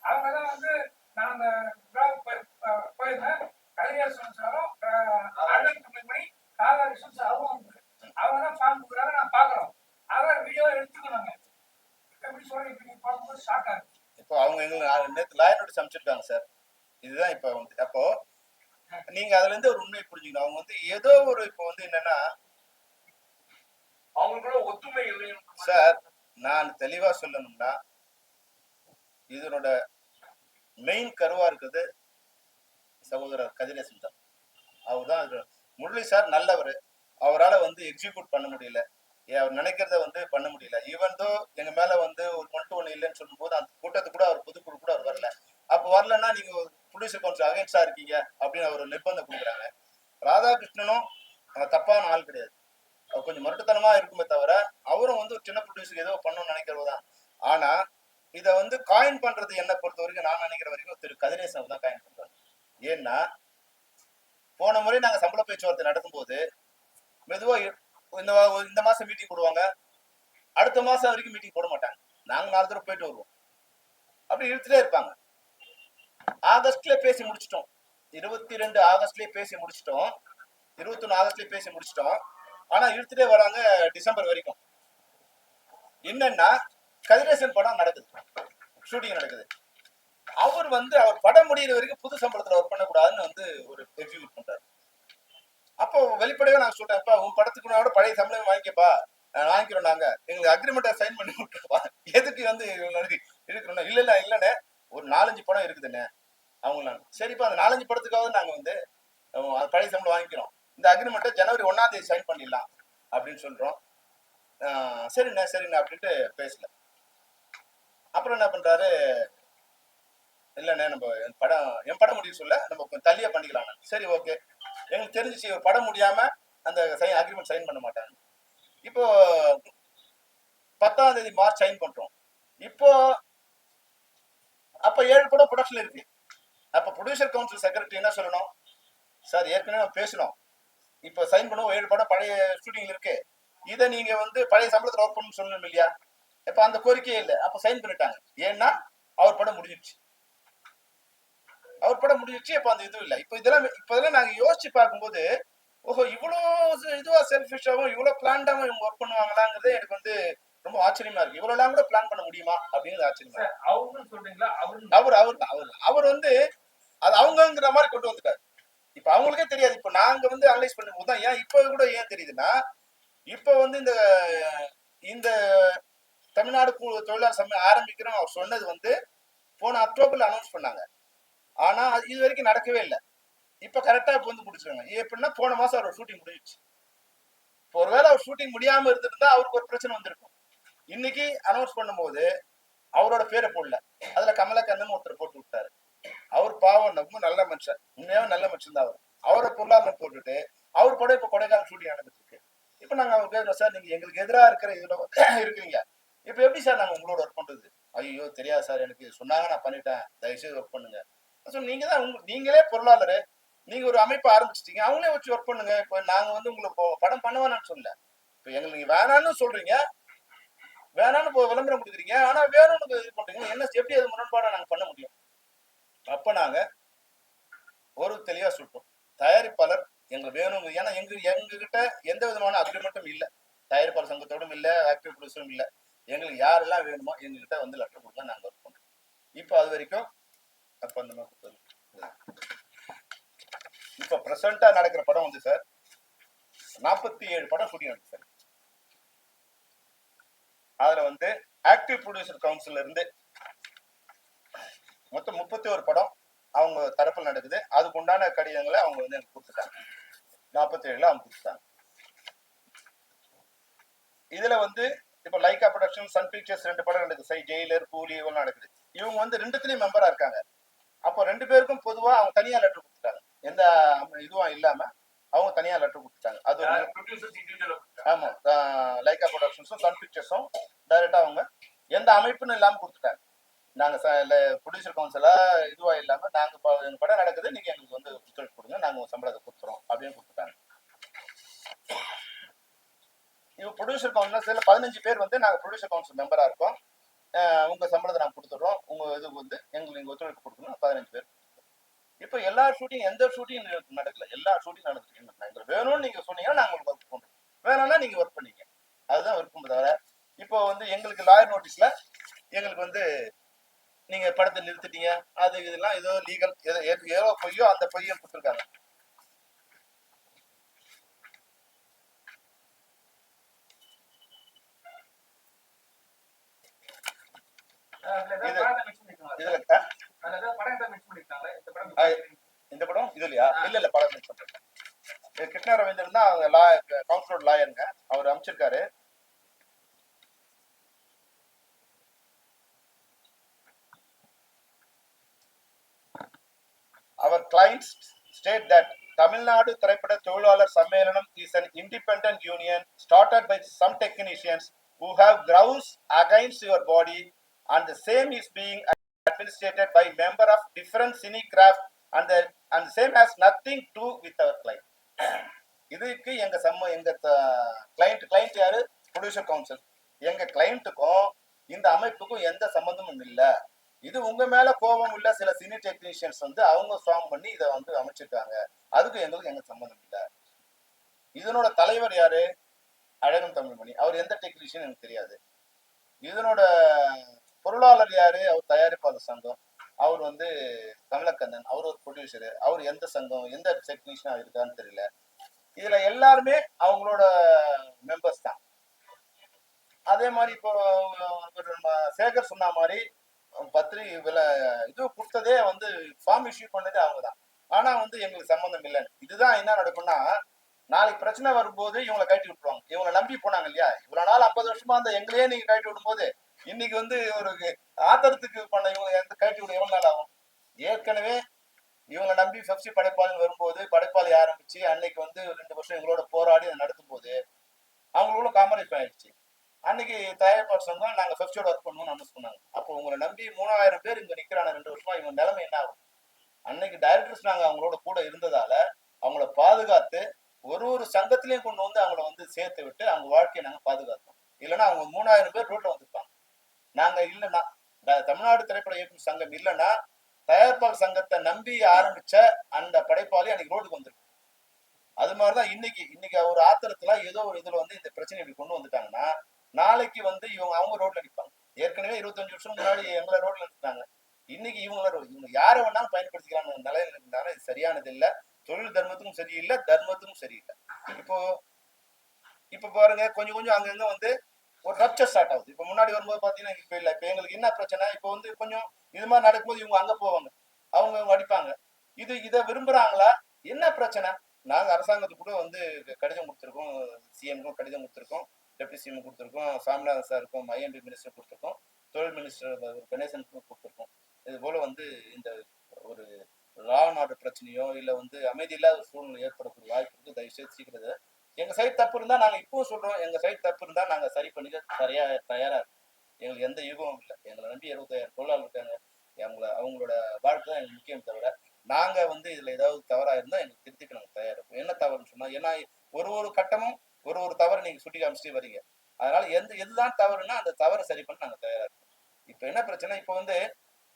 அவங்கதான் வந்து நாங்க போயிருந்தேன். கலியாசன் சாரும் பண்ணி ராதாகிருஷ்ணன் சாரும் அவங்க தான் ஃபார்ம் கொடுக்குறாங்க. நான் பாக்குறோம். அதான் வீடியோ எடுத்துக்கணுங்க. எப்படி சொல்றீங்க? நீங்க பார்க்கும்போது ஷாக்கா இருக்கு. இப்போ அவங்க எங்களுக்கு நேற்று லாயர் நோட்டீஸ் அனுப்பிச்சிருக்காங்க சார். இதுதான் இப்போ வந்து அப்போ நீங்க அதுல இருந்து ஒரு உண்மையை புரிஞ்சுக்கணும். அவங்க வந்து ஏதோ ஒரு இப்போ வந்து என்னன்னா அவங்களோட ஒத்துமை சார். நான் தெளிவா சொல்லணும்னா இதனோட மெயின் கருவா இருக்குது சகோதரர் கதிரேசன் தான். அவர் தான் முரளி சார் நல்லவர். அவரால் வந்து எக்ஸிக்யூட் பண்ண முடியல, அவர் நினைக்கிறத வந்து பண்ண முடியல. ஈவன் தோ எங்க மேல வந்து ஒரு 1-1 இல்லைன்னு சொல்லும் போது அந்த கூட்டத்துக்கு கூட அவர் பொதுக்குழு கூட அவர் வரல. அப்போ வரலன்னா நீங்க ப்ரொடியூசர் கவுன்சில் அகைன்ஸ்டா இருக்கீங்க அப்படின்னு அவர் நிர்பந்தம் கொடுக்குறாங்க. ராதாகிருஷ்ணனும் தப்பான ஆள் கிடையாது. அவர் கொஞ்சம் மருட்டுத்தனமா இருக்குமே தவிர அவரும் வந்து ஒரு சின்ன ப்ரொடியூசர் ஏதோ பண்ணணும்னு நினைக்கிறதுதான். ஆனா இதை வந்து காயின் பண்றது என்ன பொறுத்த வரைக்கும் நான் நினைக்கிற வரைக்கும் திரு கதிரேசன் தான் காயின் பண்றாரு. ஏன்னா போன முறை நாங்க சம்பள பேச்சுவார்த்தை நடத்தும் போது மெதுவா இந்த மாசம் மீட்டிங் போடுவாங்க, அடுத்த மாசம் வரைக்கும் மீட்டிங் போட மாட்டாங்க. நாங்க 4 தடவை போயிட்டு வருவோம். அப்படி இழுத்துட்டே இருப்பாங்க. ஆகஸ்ட்ல பேசி முடிச்சிட்டோம். 22 ஆகஸ்ட்லயே பேசி முடிச்சிட்டோம். 21 ஆகஸ்ட்லயே பேசி முடிச்சிட்டோம். ஆனா இழுத்துட்டே வராங்க டிசம்பர் வரைக்கும். என்னன்னா கதிரேசன் படம் நடக்குது, ஷூட்டிங் நடக்குது. அவர் வந்து அவர் படம் முடிகிற வரைக்கும் புது சம்பளத்துல ஒர்க் பண்ணக்கூடாதுன்னு வந்து ஒரு எக்ஸிக்யூட் பண்றாரு. அப்போ வெளிப்படையா நான் சொல்றேன், உன் படத்துக்கு பழைய சம்பளம் வாங்கிக்கப்பா, வாங்கிக்கிறோம். நாங்க எங்களுக்கு அக்ரிமெண்ட்டை சைன் பண்ணி விட்டுருப்பா, எதுக்கு வந்து இருக்கிறோம்? இல்லைண்ணே ஒரு 4-5 படம் இருக்குதுண்ணே. அவங்க சரிப்பா அந்த 4-5 படத்துக்காவது நாங்க வந்து பழைய சம்பளம் வாங்கிக்கிறோம். இந்த அக்ரிமெண்ட்டை ஜனவரி 1ஆம் தேதி சைன் பண்ணிடலாம் அப்படின்னு சொல்றோம். சரிண்ணே அப்படின்ட்டு பேசல. அப்புறம் என்ன பண்றாரு, இல்லைண்ணே நம்ம என் படம் முடிய சொல்ல நம்ம கொஞ்சம் தள்ளியா பண்ணிக்கலாம். சரி ஓகே. எங்களுக்கு தெரிஞ்சிச்சு ஒரு படம் முடியாம அந்த அக்ரிமெண்ட் சைன் பண்ண மாட்டாங்க. இப்போ 10ஆம் தேதி மார்ச் சைன் பண்றோம். இப்போ அப்ப 7 படம் ப்ரொடக்ஷன் இருக்கு. அப்ப ப்ரொடியூசர் கவுன்சில் செக்ரட்டரி என்ன சொல்லணும், சார் ஏற்கனவே நம்ம பேசணும், இப்போ சைன் பண்ணுவோம், 7 படம் பழைய ஷூட்டிங்ல இருக்கு, இதை நீங்க வந்து பழைய சம்பளத்தில் ஒர்க் பண்ணணும்னு சொல்லணும் இல்லையா? இப்ப அந்த கோரிக்கையே இல்லை. அப்ப சைன் பண்ணிட்டாங்க. ஏன்னா அவர் படம் முடிஞ்சிருச்சு. இப்ப அந்த இது இல்லை. இப்ப நாங்க யோசிச்சு பார்க்கும்போது ஓஹோ இவ்வளவு இதுவா செல்ஃபிஷாவும் இவ்வளவு பிளான்டாவும் இவங்க ஒர்க் பண்ணுவாங்களாங்கிறது எனக்கு வந்து ரொம்ப ஆச்சரியமா இருக்கு. இவ்வளவு எல்லாம் கூட பிளான் பண்ண முடியுமா அப்படிங்கிறது ஆச்சரியமா. அவர் வந்து அது அவங்கிற மாதிரி கொண்டு வந்துட்டாரு. இப்ப அவங்களுக்கே தெரியாது. இப்ப நாங்க வந்து அனலைஸ் பண்ணும்போது தான் ஏன் இப்ப கூட ஏன் தெரியுதுன்னா, இப்ப வந்து இந்த தமிழ்நாடு தொழிலாளர் சங்கம் ஆரம்பிக்கிறோம் அவர் சொன்னது வந்து போன அக்டோபர்ல அனௌன்ஸ் பண்ணாங்க. ஆனா இது வரைக்கும் நடக்கவே இல்லை. இப்ப கரெக்டா இப்ப வந்து முடிச்சிருக்காங்க. எப்படின்னா போன மாசம் அவரோட ஷூட்டிங் முடிஞ்சிச்சு. ஒருவேளை அவர் ஷூட்டிங் முடியாம இருந்திருந்தா அவருக்கு ஒரு பிரச்சனை வந்திருக்கும். இன்னைக்கு அனௌன்ஸ் பண்ணும்போது அவரோட பேரை போடல, அதுல கமலக்கண்ணன் ஒருத்தர் போட்டு விட்டாரு. அவர் பாவம் ரொம்ப நல்ல மனுஷன், உண்மையாவே நல்ல மனுஷன் தான். அவரை பொருளாதாரம் போட்டுட்டு அவர் படம் இப்ப கொடைக்கானல் ஷூட்டிங் நடந்துட்டு இருக்கு. இப்ப நாங்க அவங்க கேட்கிறோம், சார் நீங்க எங்களுக்கு எதிராக இருக்கிற இதுல இருக்கிறீங்க, இப்ப எப்படி சார் நாங்க உங்களோட ஒர்க் பண்றது? ஐயோ தெரியாது சார், எனக்கு சொன்னாங்க நான் பண்ணிட்டேன், தயவுசெய்து ஒர்க் பண்ணுங்க. நீங்க தான் நீங்களே பொருளாளரு, நீங்க ஒரு அமைப்பு ஆரம்பிச்சிட்டீங்க, அவங்களே வச்சு ஒர்க் பண்ணுங்க. இப்ப நாங்க வந்து உங்களுக்கு படம் பண்ணுவேன்னு சொல்லல. இப்ப எங்களுக்கு நீங்க வேணான்னு சொல்றீங்க, வேணான்னு விளம்பரம் கொடுக்குறீங்க, ஆனா வேணும்னு இது பண்றீங்க. என்ன எப்படி அது முரண்பாடா நாங்க பண்ண முடியும்? அப்ப நாங்க ஒரு தெளிவா சொல்லிட்டோம், தயாரிப்பாளர் எங்களுக்கு வேணும். ஏன்னா எங்ககிட்ட எந்த விதமான அக்ரிமெண்ட்டும் இல்லை, தயாரிப்பாளர் சங்கத்தோடும் இல்லை, ஆக்டிவ் ப்ரொடியூசரும் இல்லை. எங்களுக்கு யாரெல்லாம் வேணுமோ எங்ககிட்ட வந்து லெட்டர் கொடுங்க, நாங்கள் ஒர்க் பண்றோம். இப்போ அது வரைக்கும் அப்போ அந்த மாதிரி இப்போ ப்ரெசண்டா நடக்கிற படம் வந்து சார் 47 படம் ஷூட்டிங் நடக்குது சார். அதுல வந்து ஆக்டிவ் ப்ரொடியூசர் கவுன்சில் இருந்து மொத்தம் 31 படம் அவங்க தரப்பில் நடக்குது. அதுக்கு உண்டான கடிதங்களை அவங்க வந்து எனக்கு கொடுத்துட்டாங்க. 47ல அவங்க கொடுத்துட்டாங்க. இதுல வந்து இப்ப லைகா ப்ரொடக்ஷன், சன் பிக்சர்ஸ் 2 படம் நடக்குது. ஜெயிலர், கூலி இவெல்லாம் நடக்குது. இவங்க வந்து 2த்துலயும் மெம்பரா இருக்காங்க. அப்போ 2 பேருக்கும் பொதுவா அவங்க தனியா லெட்டர் கொடுத்துட்டாங்க. எந்த இதுவும் இல்லாம அவங்க தனியா லெட்டர் கொடுத்துட்டாங்க. அது ஆமா, லைகா ப்ரொடக்ஷன்ஸும் சன் பிக்சர்ஸும் டைரக்டா அவங்க எந்த அமைப்புன்னு இல்லாம கொடுத்துட்டாங்க. நாங்க ப்ரொடியூசர் கவுன்சிலா இதுவா இல்லாம நாங்க எங்க படம் நடக்குது, நீங்க எங்களுக்கு வந்து ஒத்துழைப்பு கொடுங்க, நாங்க சம்பளத்தை கொடுத்துறோம் அப்படின்னு கொடுத்துட்டாங்க. இவங்க ப்ரொடியூசர் கவுன்சில் 15 பேர் வந்து நாங்க ப்ரொடியூசர் கவுன்சில் மெம்பரா இருக்கோம், உங்க சம்பளத்தை நாங்க கொடுத்துடுறோம், உங்க இதுக்கு வந்து எங்களுக்கு நீங்க ஒத்துழைப்பு கொடுக்கணும். 15 பேர். இப்போ எல்லா ஷூட்டிங், எந்த ஷூட்டிங் நடக்கல, எல்லா ஷூட்டிங் நடந்துருக்கு. எங்களுக்கு வேணும்னு நீங்க சொன்னீங்கன்னா நாங்க உங்களுக்கு ஒர்க் பண்றோம், வேணும்னா நீங்க ஒர்க் பண்ணீங்க, அதுதான் விருப்பம். தவிர இப்போ வந்து எங்களுக்கு லாயர் நோட்டீஸ்ல எங்களுக்கு வந்து நீங்க படத்தை நிறுத்திட்டீங்க, அது இதெல்லாம் ஏதோ லீகல் ஏதோ பொய்யோ அந்த பொய்யை கொடுத்துருக்காங்க. இந்த படம் இது இல்லையா? இல்ல படம் மிக்ஸ் பண்றேன். கிருஷ்ணா ரவீந்திரன் தான் கவுன்சிலோட லாயருங்க, அவர் அமைச்சிருக்காரு. Our clients state that Tamil Nadu Thiraipada Thozhilalar Sammelanam is an independent union started by some technicians who have grounds against your body, and the same is being administered by member of different cinecraft, and the same has nothing to do with our client. இதுக்கு எங்க client யாரு? Producer council. எங்க கிளைண்ட்டுக்கும் இந்த அமைப்புக்கும் எந்த சம்பந்தமும் இல்லை. இது உங்க மேல கோபம் உள்ள சில சினி டெக்னீஷியன்ஸ் வந்து அவங்க ஃபார்ம் பண்ணி இதை வந்து அமைச்சிருக்காங்க, அதுக்கு எங்களுக்கு எங்க சம்பந்தம் இல்லை. இதனோட தலைவர் யாரு? அழகன் தமிழ்மணி. அவர் எந்த டெக்னீஷியன் எனக்கு தெரியாது. இதனோட பொருளாளர் யாரு? அவர் தயாரிப்பாளர் சங்கம். அவர் வந்து கமலக்கண்ணன், அவர் ஒரு ப்ரொடியூசரு. அவர் எந்த சங்கம், எந்த டெக்னீஷியனா இருக்கான்னு தெரியல. இதுல எல்லாருமே அவங்களோட மெம்பர்ஸ் தான். அதே மாதிரி இப்போ சேகர் சொன்ன மாதிரி இது கொடுத்ததே வந்து ஃபார்ம் இஷ்யூ பண்ணதே அவங்க தான். ஆனா வந்து எங்களுக்கு சம்பந்தம் இல்லைன்னு. இதுதான் என்ன நடக்கும்னா, நாளைக்கு பிரச்சனை வரும்போது இவங்களை கழட்டி விட்டுருவாங்க. இவங்களை நம்பி போனாங்க இல்லையா, இவ்வளவு நாள் 50 வருஷமா அந்த எங்களையே நீங்க கழட்டி விடும் போது இன்னைக்கு வந்து ஒரு ஆத்திரத்துக்கு பண்ண இவங்க கழட்டி விட எவ்வளவு நாள் ஆகும்? ஏற்கனவே இவங்களை நம்பி பெப்சி படைப்பாளர் வரும்போது படைப்பாளி ஆரம்பிச்சு அன்னைக்கு வந்து 2 வருஷம் எங்களோட போராடி அதை நடத்தும் போது அவங்களோட காமரைப் ஆயிடுச்சு. அன்னைக்கு தயாரிப்பாளர் சங்கம் நாங்க பெப்சியோட ஒர்க் பண்ணணும்னு அனௌன்ஸ் பண்ணாங்க. அப்போ உங்களை நம்பி 3000 பேர் இங்க நிக்கிறாங்க 2 வருஷமா, இவங்க நிலைமை என்ன ஆகும்? அன்னைக்கு டைரக்டர்ஸ் நாங்க அவங்களோட கூட இருந்ததால அவங்கள பாதுகாத்து ஒரு சங்கத்திலையும் கொண்டு வந்து அவங்கள வந்து சேர்த்து விட்டு அவங்க வாழ்க்கையை நாங்க பாதுகாத்தோம். இல்லைன்னா அவங்க 3000 பேர் ரோட்ல வந்திருப்பாங்க. நாங்க இல்லைன்னா, தமிழ்நாடு திரைப்பட இயக்குநர் சங்கம் இல்லைன்னா தயாரிப்பாளர் சங்கத்தை நம்பி ஆரம்பிச்ச அந்த படைப்பாளி அன்னைக்கு ரோடுக்கு வந்திருக்கு. அது மாதிரிதான் இன்னைக்கு ஒரு ஆத்திரத்துல ஏதோ ஒரு இதுல வந்து இந்த பிரச்சனை இப்படி கொண்டு வந்துட்டாங்கன்னா நாளைக்கு வந்து அவங்க ரோட்ல நிற்பாங்க. ஏற்கனவே 25 வருஷம் முன்னாடி எங்களை ரோட்ல நிறுத்தாங்க. இன்னைக்கு இவங்க யாரை வேணாலும் பயன்படுத்திக்கிறாங்க நிலையில இருந்தாலும் இது சரியானது இல்லை. தொழில் தர்மத்துக்கும் சரியில்லை, தர்மத்துக்கும் சரியில்லை. இப்போ பாருங்க, கொஞ்சம் அங்கங்க வந்து ஒரு ரப்சர் ஸ்டார்ட் ஆகுது. இப்போ முன்னாடி வரும்போது பாத்தீங்கன்னா இப்ப இல்லை. இப்போ எங்களுக்கு என்ன பிரச்சனை, இப்போ வந்து கொஞ்சம் இது மாதிரி நடக்கும்போது இவங்க அங்க போவாங்க, அவங்க அடிப்பாங்க. இதை விரும்புறாங்களா? என்ன பிரச்சனை? நாங்க அரசாங்கத்துக்கு கூட வந்து கடிதம் கொடுத்துருக்கோம், சிஎம்க்கும் கடிதம் கொடுத்துருக்கோம், டெப்டி சிஎம் கொடுத்துருக்கோம், சாமிநாதன் சாருக்கும், ஐஎன்பி மினிஸ்டர் கொடுத்துருக்கோம், தொழில் மினிஸ்டர் கணேசனுக்கும் கொடுத்துருக்கோம். இது போல வந்து இந்த ஒரு லா அண்ட் ஆர்டர் பிரச்சனையோ இல்லை வந்து அமைதி இல்லாத சூழ்நிலை ஏற்படக்கூடிய வாய்ப்பு இருக்கு. தயவுசெய்து சீக்கிரம் எங்க சைட் தப்பு இருந்தா நாங்க இப்பவும் சொல்றோம், எங்க சைட் தப்பு இருந்தா நாங்க சரி பண்ணிக்க தயாரா இருக்கும். எங்களுக்கு எந்த யுகமும் இல்லை. எங்களை நம்பி 70,000 தொழிலாளர் இருக்காங்க. அவங்களோட வாழ்க்கை தான் எங்களுக்கு முக்கியம். தவிர நாங்க வந்து இதுல ஏதாவது தவறா இருந்தா எங்களுக்கு திருத்திக்க நாங்க தயாரா இருக்கும். என்ன தவறுன்னு சொன்னா, ஏன்னா ஒரு கட்டமும் ஒரு தவறு நீங்க சுட்டி காமிச்சிட்டே வரீங்க. அதனால எதுதான் தவறுன்னா அந்த தவறை சரி பண்ண நாங்க தயாரா இருக்கோம். இப்ப என்ன பிரச்சனை, இப்ப வந்து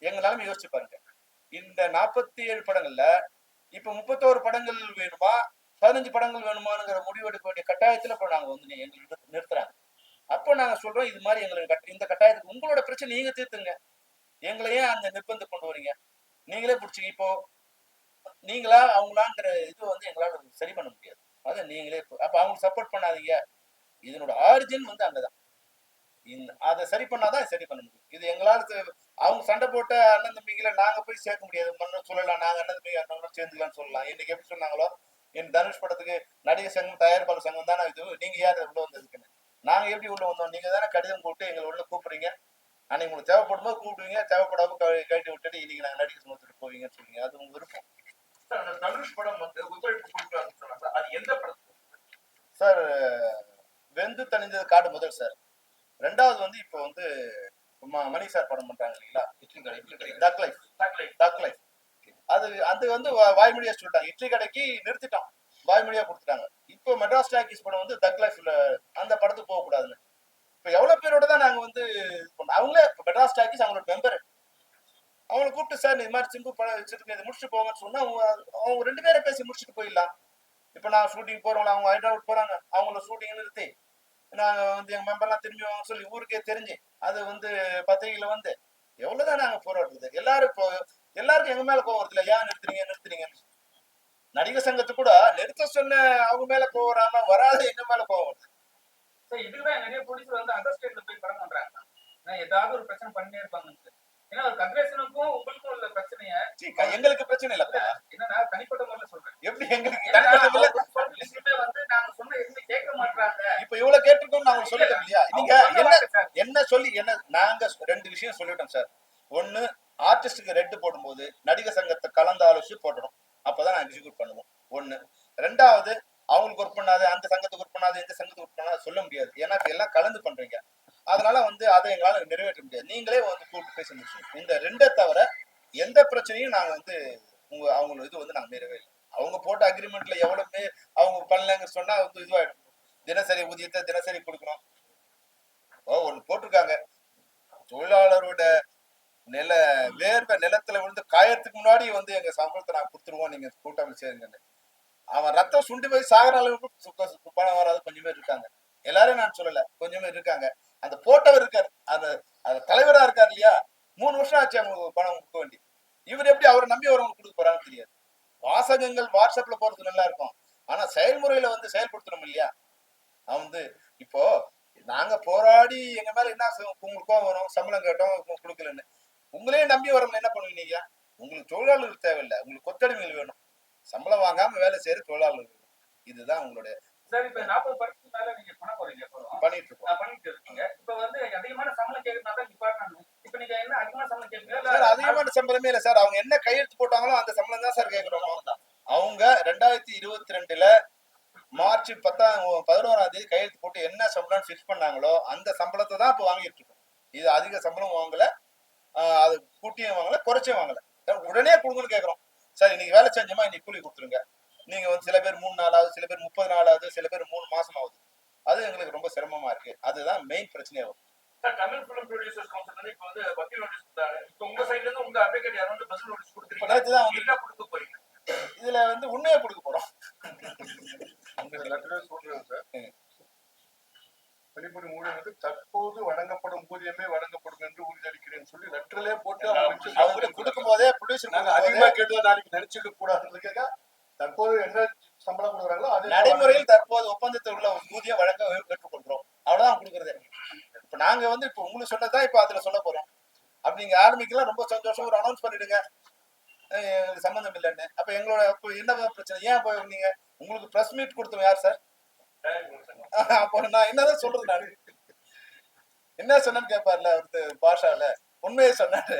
எங்களாலும் யோசிச்சு பாருங்க, இந்த 47 படங்கள்ல இப்ப 31 படங்கள் வேணுமா, 15 படங்கள் வேணுமாங்கிற முடிவு எடுக்க வேண்டிய கட்டாயத்துல இப்போ நாங்க வந்து எங்களுக்கு நிறுத்துறாங்க. அப்போ நாங்க சொல்றோம் இது மாதிரி எங்களுக்கு இந்த கட்டாயத்துக்கு உங்களோட பிரச்சனை நீங்க தீர்த்துங்க, எங்களை ஏன் அந்த நிர்பந்தம் கொண்டு வரீங்க, நீங்களே பிடிச்சிங்க. இப்போ நீங்களா அவங்களாங்கிற இது வந்து எங்களால சரி பண்ண முடியாது. அதை நீங்களே அப்ப அவங்களுக்கு சப்போர்ட் பண்ணாதீங்க. இதனோட ஆரிஜின் வந்து அங்கதான். அதை சரி பண்ணாதான் சரி பண்ண முடியும். இது எங்களால அவங்க சண்டை போட்ட அண்ணன் தம்பிகளை நாங்க போய் சேர்க்க முடியாது. மன்னர் சொல்லலாம், நாங்க அண்ணன் தம்பி அண்ணன் சேர்ந்துக்கலாம்னு சொல்லலாம். இன்னைக்கு எப்படி சொன்னாங்களோ என் தனுஷ் படத்துக்கு நடிகர் சங்கம் தயாரிப்பாளர் சங்கம் தானே இது, நீங்க யார் உள்ள வந்ததுக்குன்னு. நாங்க எப்படி உள்ள வந்தோம், நீங்க தானே கடிதம் கூப்பிட்டு எங்களை உள்ள கூப்பிடுறீங்க. அன்னைக்கு உங்களுக்கு தேவைப்படும் போது கூப்பிடுவீங்க, தேவைப்படாம கழட்டி விட்டுட்டு இன்னைக்கு நாங்க நடிகர் சங்கத்துக்கு போவீங்கன்னு சொல்லுவீங்க. அது உங்க விருப்பம். தனுஷ் படம் வந்து ஒத்துழைப்பு கொடுக்குறாங்க சொன்னாங்க, அது எந்த படத்துக்கு சார்? வெந்து தணிந்தது காடு முதல் சார். ரெண்டாவது வந்து இப்போ வந்து மணி சார் படம் பண்றாங்க இல்லைங்களா, டக் லைஃப். அது அது வந்து வாய்மொழியா சொல்லிட்டாங்க. இட்லி கடைக்கு நிறுத்திட்டோம், வாய்மொழியா கொடுத்துட்டாங்க. இப்போ மெட்ராஸ் டாக்கீஸ் படம் வந்து தக் லைஃப்ல அந்த படத்துக்கு போக கூடாதுன்னு இப்போ எவ்வளவு பேரோட தான் நாங்க வந்து அவங்களே மெட்ராஸ் டாக்கீஸ் அவங்களோட மெம்பர் அவங்களை கூப்பிட்டு சார் இது மாதிரி சிம்பு படம் வச்சிருக்கேன் இதை முடிச்சுட்டு போங்கன்னு சொன்னா அவங்க 2 பேரை பேசி முடிச்சுட்டு போயிடலாம். இப்போ நான் ஷூட்டிங் போறவங்கள அவங்க ஹைதராபாத் போறாங்க, அவங்கள ஷூட்டிங் நிறுத்தி நாங்க வந்து எங்க மெம்பர்லாம் திரும்பி வாங்க சொல்லி ஊருக்கே தெரிஞ்சு அது வந்து பத்திரிகையில வந்து எவ்வளவுதான் நாங்க போராடுறது. எல்லாரும் இப்போ எல்லாருக்கும் எங்க மேல கோவம் வருது இல்ல, ஏன் நிறுத்துறீங்க. நடிகர் சங்கத்து கூட நிறுத்த சொன்ன அவங்க மேல கோவம் வராம வராத எங்க மேல கோவம் வருது. இதுக்குதான் நிறைய ப்ரொடியூசர் வந்து அதர் ஸ்டேட்ல போய் படம் பண்றாங்க. ஏதாவது ஒரு பிரச்சனை பண்ணிட்டே இருப்பாங்க. ஏன்னா ஒரு கதிரேசனுக்கும் உங்களுக்கும் உள்ள பிரச்சனைய எங்களுக்கு பிரச்சனை இல்லப்பா. என்னன்னா தனிப்பட்ட முறையில சொல்றேன். எப்படி எங்களுக்கு தனிப்பட்ட முறையில வந்து நாங்க சொன்ன எதுவுமே கேட்க மாட்டாங்க. இப்ப இவ்வளவு கேட்டிருக்கோம் நாங்க சொல்லிட்டோம் இல்லையா. நீங்க என்ன சொல்லி என்ன நாங்க 2 விஷயம் சொல்லிட்டோம் சார். ஒண்ணு, ஆர்டிஸ்டுக்கு ரெட் போடும்போது நடிகர் சங்கத்தை கலந்து ஆலோசிச்சு போடணும், அப்பதான் நாங்க எக்ஸிக்யூட் பண்ணுவோம். ஒண்ணு. ரெண்டாவது, அவங்களுக்கு ஒர்க் பண்ணாது, அந்த சங்கத்துக்கு ஒர்க் பண்ணாது, இந்த சங்கத்துக்கு ஒர்க் பண்ணாது சொல்ல முடியாது. ஏன்னா எல்லாம் கலந்து பண்றீங்க. அதனால வந்து அதை எங்களால நிறைவேற்ற முடியாது. நீங்களே வந்து கூப்பிட்டு பேச முடியும். இந்த 2 தவிர எந்த பிரச்சனையும் நாங்க வந்து அவங்க இது வந்து நாங்க நிறைவேறல. அவங்க போட்ட அக்ரிமெண்ட்ல எவ்வளவுமே அவங்க பண்ணலங்க சொன்னா வந்து இதுவாயிடும். தினசரி ஊதியத்தை தினசரி கொடுக்கணும். ஒண்ணு போட்டிருக்காங்க, தொழிலாளரோட வேர்வை நிலத்துல விழுந்து காயறதுக்கு முன்னாடி வந்து எங்க சம்பளத்தை நான் கொடுத்துருவோம், நீங்க கூட்டாளி சேருங்கன்னு. அவன் ரத்தம் சுண்டி போய் சாகர அளவுக்கு பணம் வராது கொஞ்சம் பேர் இருக்காங்க. எல்லாரும் நான் சொல்லல, கொஞ்சம் பேர் இருக்காங்க. அந்த போட்டவர் இருக்காரு, அந்த தலைவரா இருக்காரு இல்லையா, 3 வருஷம் ஆச்சு அவங்களுக்கு பணம் கொடுக்க வேண்டி. இவர் எப்படி அவரை நம்பி வரவங்க கொடுக்க போறாங்கன்னு தெரியாது. வாசகங்கள் வாட்ஸ்அப்ல போறது நல்லா இருக்கும், ஆனா செயல்முறையில வந்து செயல்படுத்தணும் இல்லையா. அவன் வந்து இப்போ நாங்க போராடி எங்க மேல என்ன உங்களுக்கு கோவம் வரும், சம்பளம் கேட்டோம் கொடுக்கலன்னு. உங்களையே நம்பி வரவங்க என்ன பண்ணுவீங்க? உங்களுக்கு தொழிலாளர்கள் தேவையில்லை, உங்களுக்கு கொத்தடிமைகள் வேணும். சம்பளம் வாங்காம வேலை செய்யற தொழிலாளர்கள் வேணும். இதுதான் உங்களுடைய சார். இப்ப 40 படத்துக்கு மேல நீங்க பண்ண போறீங்க, பண்ணிட்டு இருக்கீங்க. இப்ப வந்து அதிகமான சம்பளம் கேட்கறதுனால டிபார்ட்மெண்ட் இப்ப நீங்க என்ன அதிகமான சம்பளம் கேட்கறீங்க? சார் அதிகமான சம்பளமே இல்ல சார். அவங்க என்ன கையெழுத்து போட்டாங்களோ அந்த சம்பளம் தான் சார் கேட்கிறோம். அவங்க 2022 மார்ச் 11ஆம் தேதி கையெழுத்து போட்டு என்ன சம்பளம் ஃபிக்ஸ் பண்ணாங்களோ அந்த சம்பளத்தை தான் இப்போ வாங்கிட்டு இருக்கோம். இது அதிக சம்பளம் வாங்கல, அது கூட்டியும் வாங்கல, குறைச்சும் வாங்கல. உடனே கொடுங்கன்னு கேட்கறோம். சார் இன்னைக்கு வேலை செஞ்சோமா இன்னைக்கு கூலி கொடுத்துருங்க. நீங்க வந்து சில பேர் 3 நாள் ஆகுது, சில பேர் 30 நாள் ஆகுது, சில பேர் 3 மாசம் ஆகுது. அது எங்களுக்கு ரொம்ப சிரமமா இருக்கு. அதுதான் மெயின் பிரச்சனையா வரும். தமிழ் பிலிம் ப்ரொடியூசர்ஸ் கவுன்சில் இப்ப வந்து வக்கீல் நோட்டீஸ் கொடுத்தாங்க. இப்ப உங்க சைடுல இருந்து உங்க அட்வொகேட் யாரும் வந்து பதில் நோட்டீஸ் கொடுத்துருக்கீங்க. நேத்து தான் வந்து என்ன கொடுக்க போறீங்க? இதுல வந்து உண்மையை கொடுக்க போறோம். வெளிப்படை ஊழியர்களுக்கு தற்போது வழங்கப்படும் ஊதியமே வழங்கப்படும் என்று உறுதியளிக்கிறேன் சொல்லி லெட்டர்லயே போட்டு அவங்களுக்கு கொடுக்கும் போதே ப்ரொடியூசர் அதிகமா கேட்டு நாளைக்கு நினைச்சுக்க கூடாதுன்னு தற்போது என்ன சம்பளம் கொடுக்குறாங்களோ அதே நடைமுறையில் தற்போது ஒப்பந்தத்தில் உள்ள ஊதியம் வழங்க பெற்றுக்கொள்றோம். அவ்வளவுதான் கொடுக்குறது. இப்ப நாங்க வந்து இப்ப உங்களுக்கு சொன்னதான் இப்ப அதுல சொல்ல போறோம். அப்படி நீங்க ஆரம்பிக்கலாம், ரொம்ப சந்தோஷம். ஒரு அனௌன்ஸ் பண்ணிடுங்க சம்பந்தம் இல்லைன்னு. அப்ப எங்களோட என்ன பிரச்சனை, ஏன் போய் நீங்க உங்களுக்கு பிரஸ் மீட் கொடுத்தோம் யார் சார்? அப்போ நான் என்னதான் சொல்றது, நான் என்ன சொன்னேன்னு கேட்பார்ல பாஷால உண்மையை சொன்னாரு.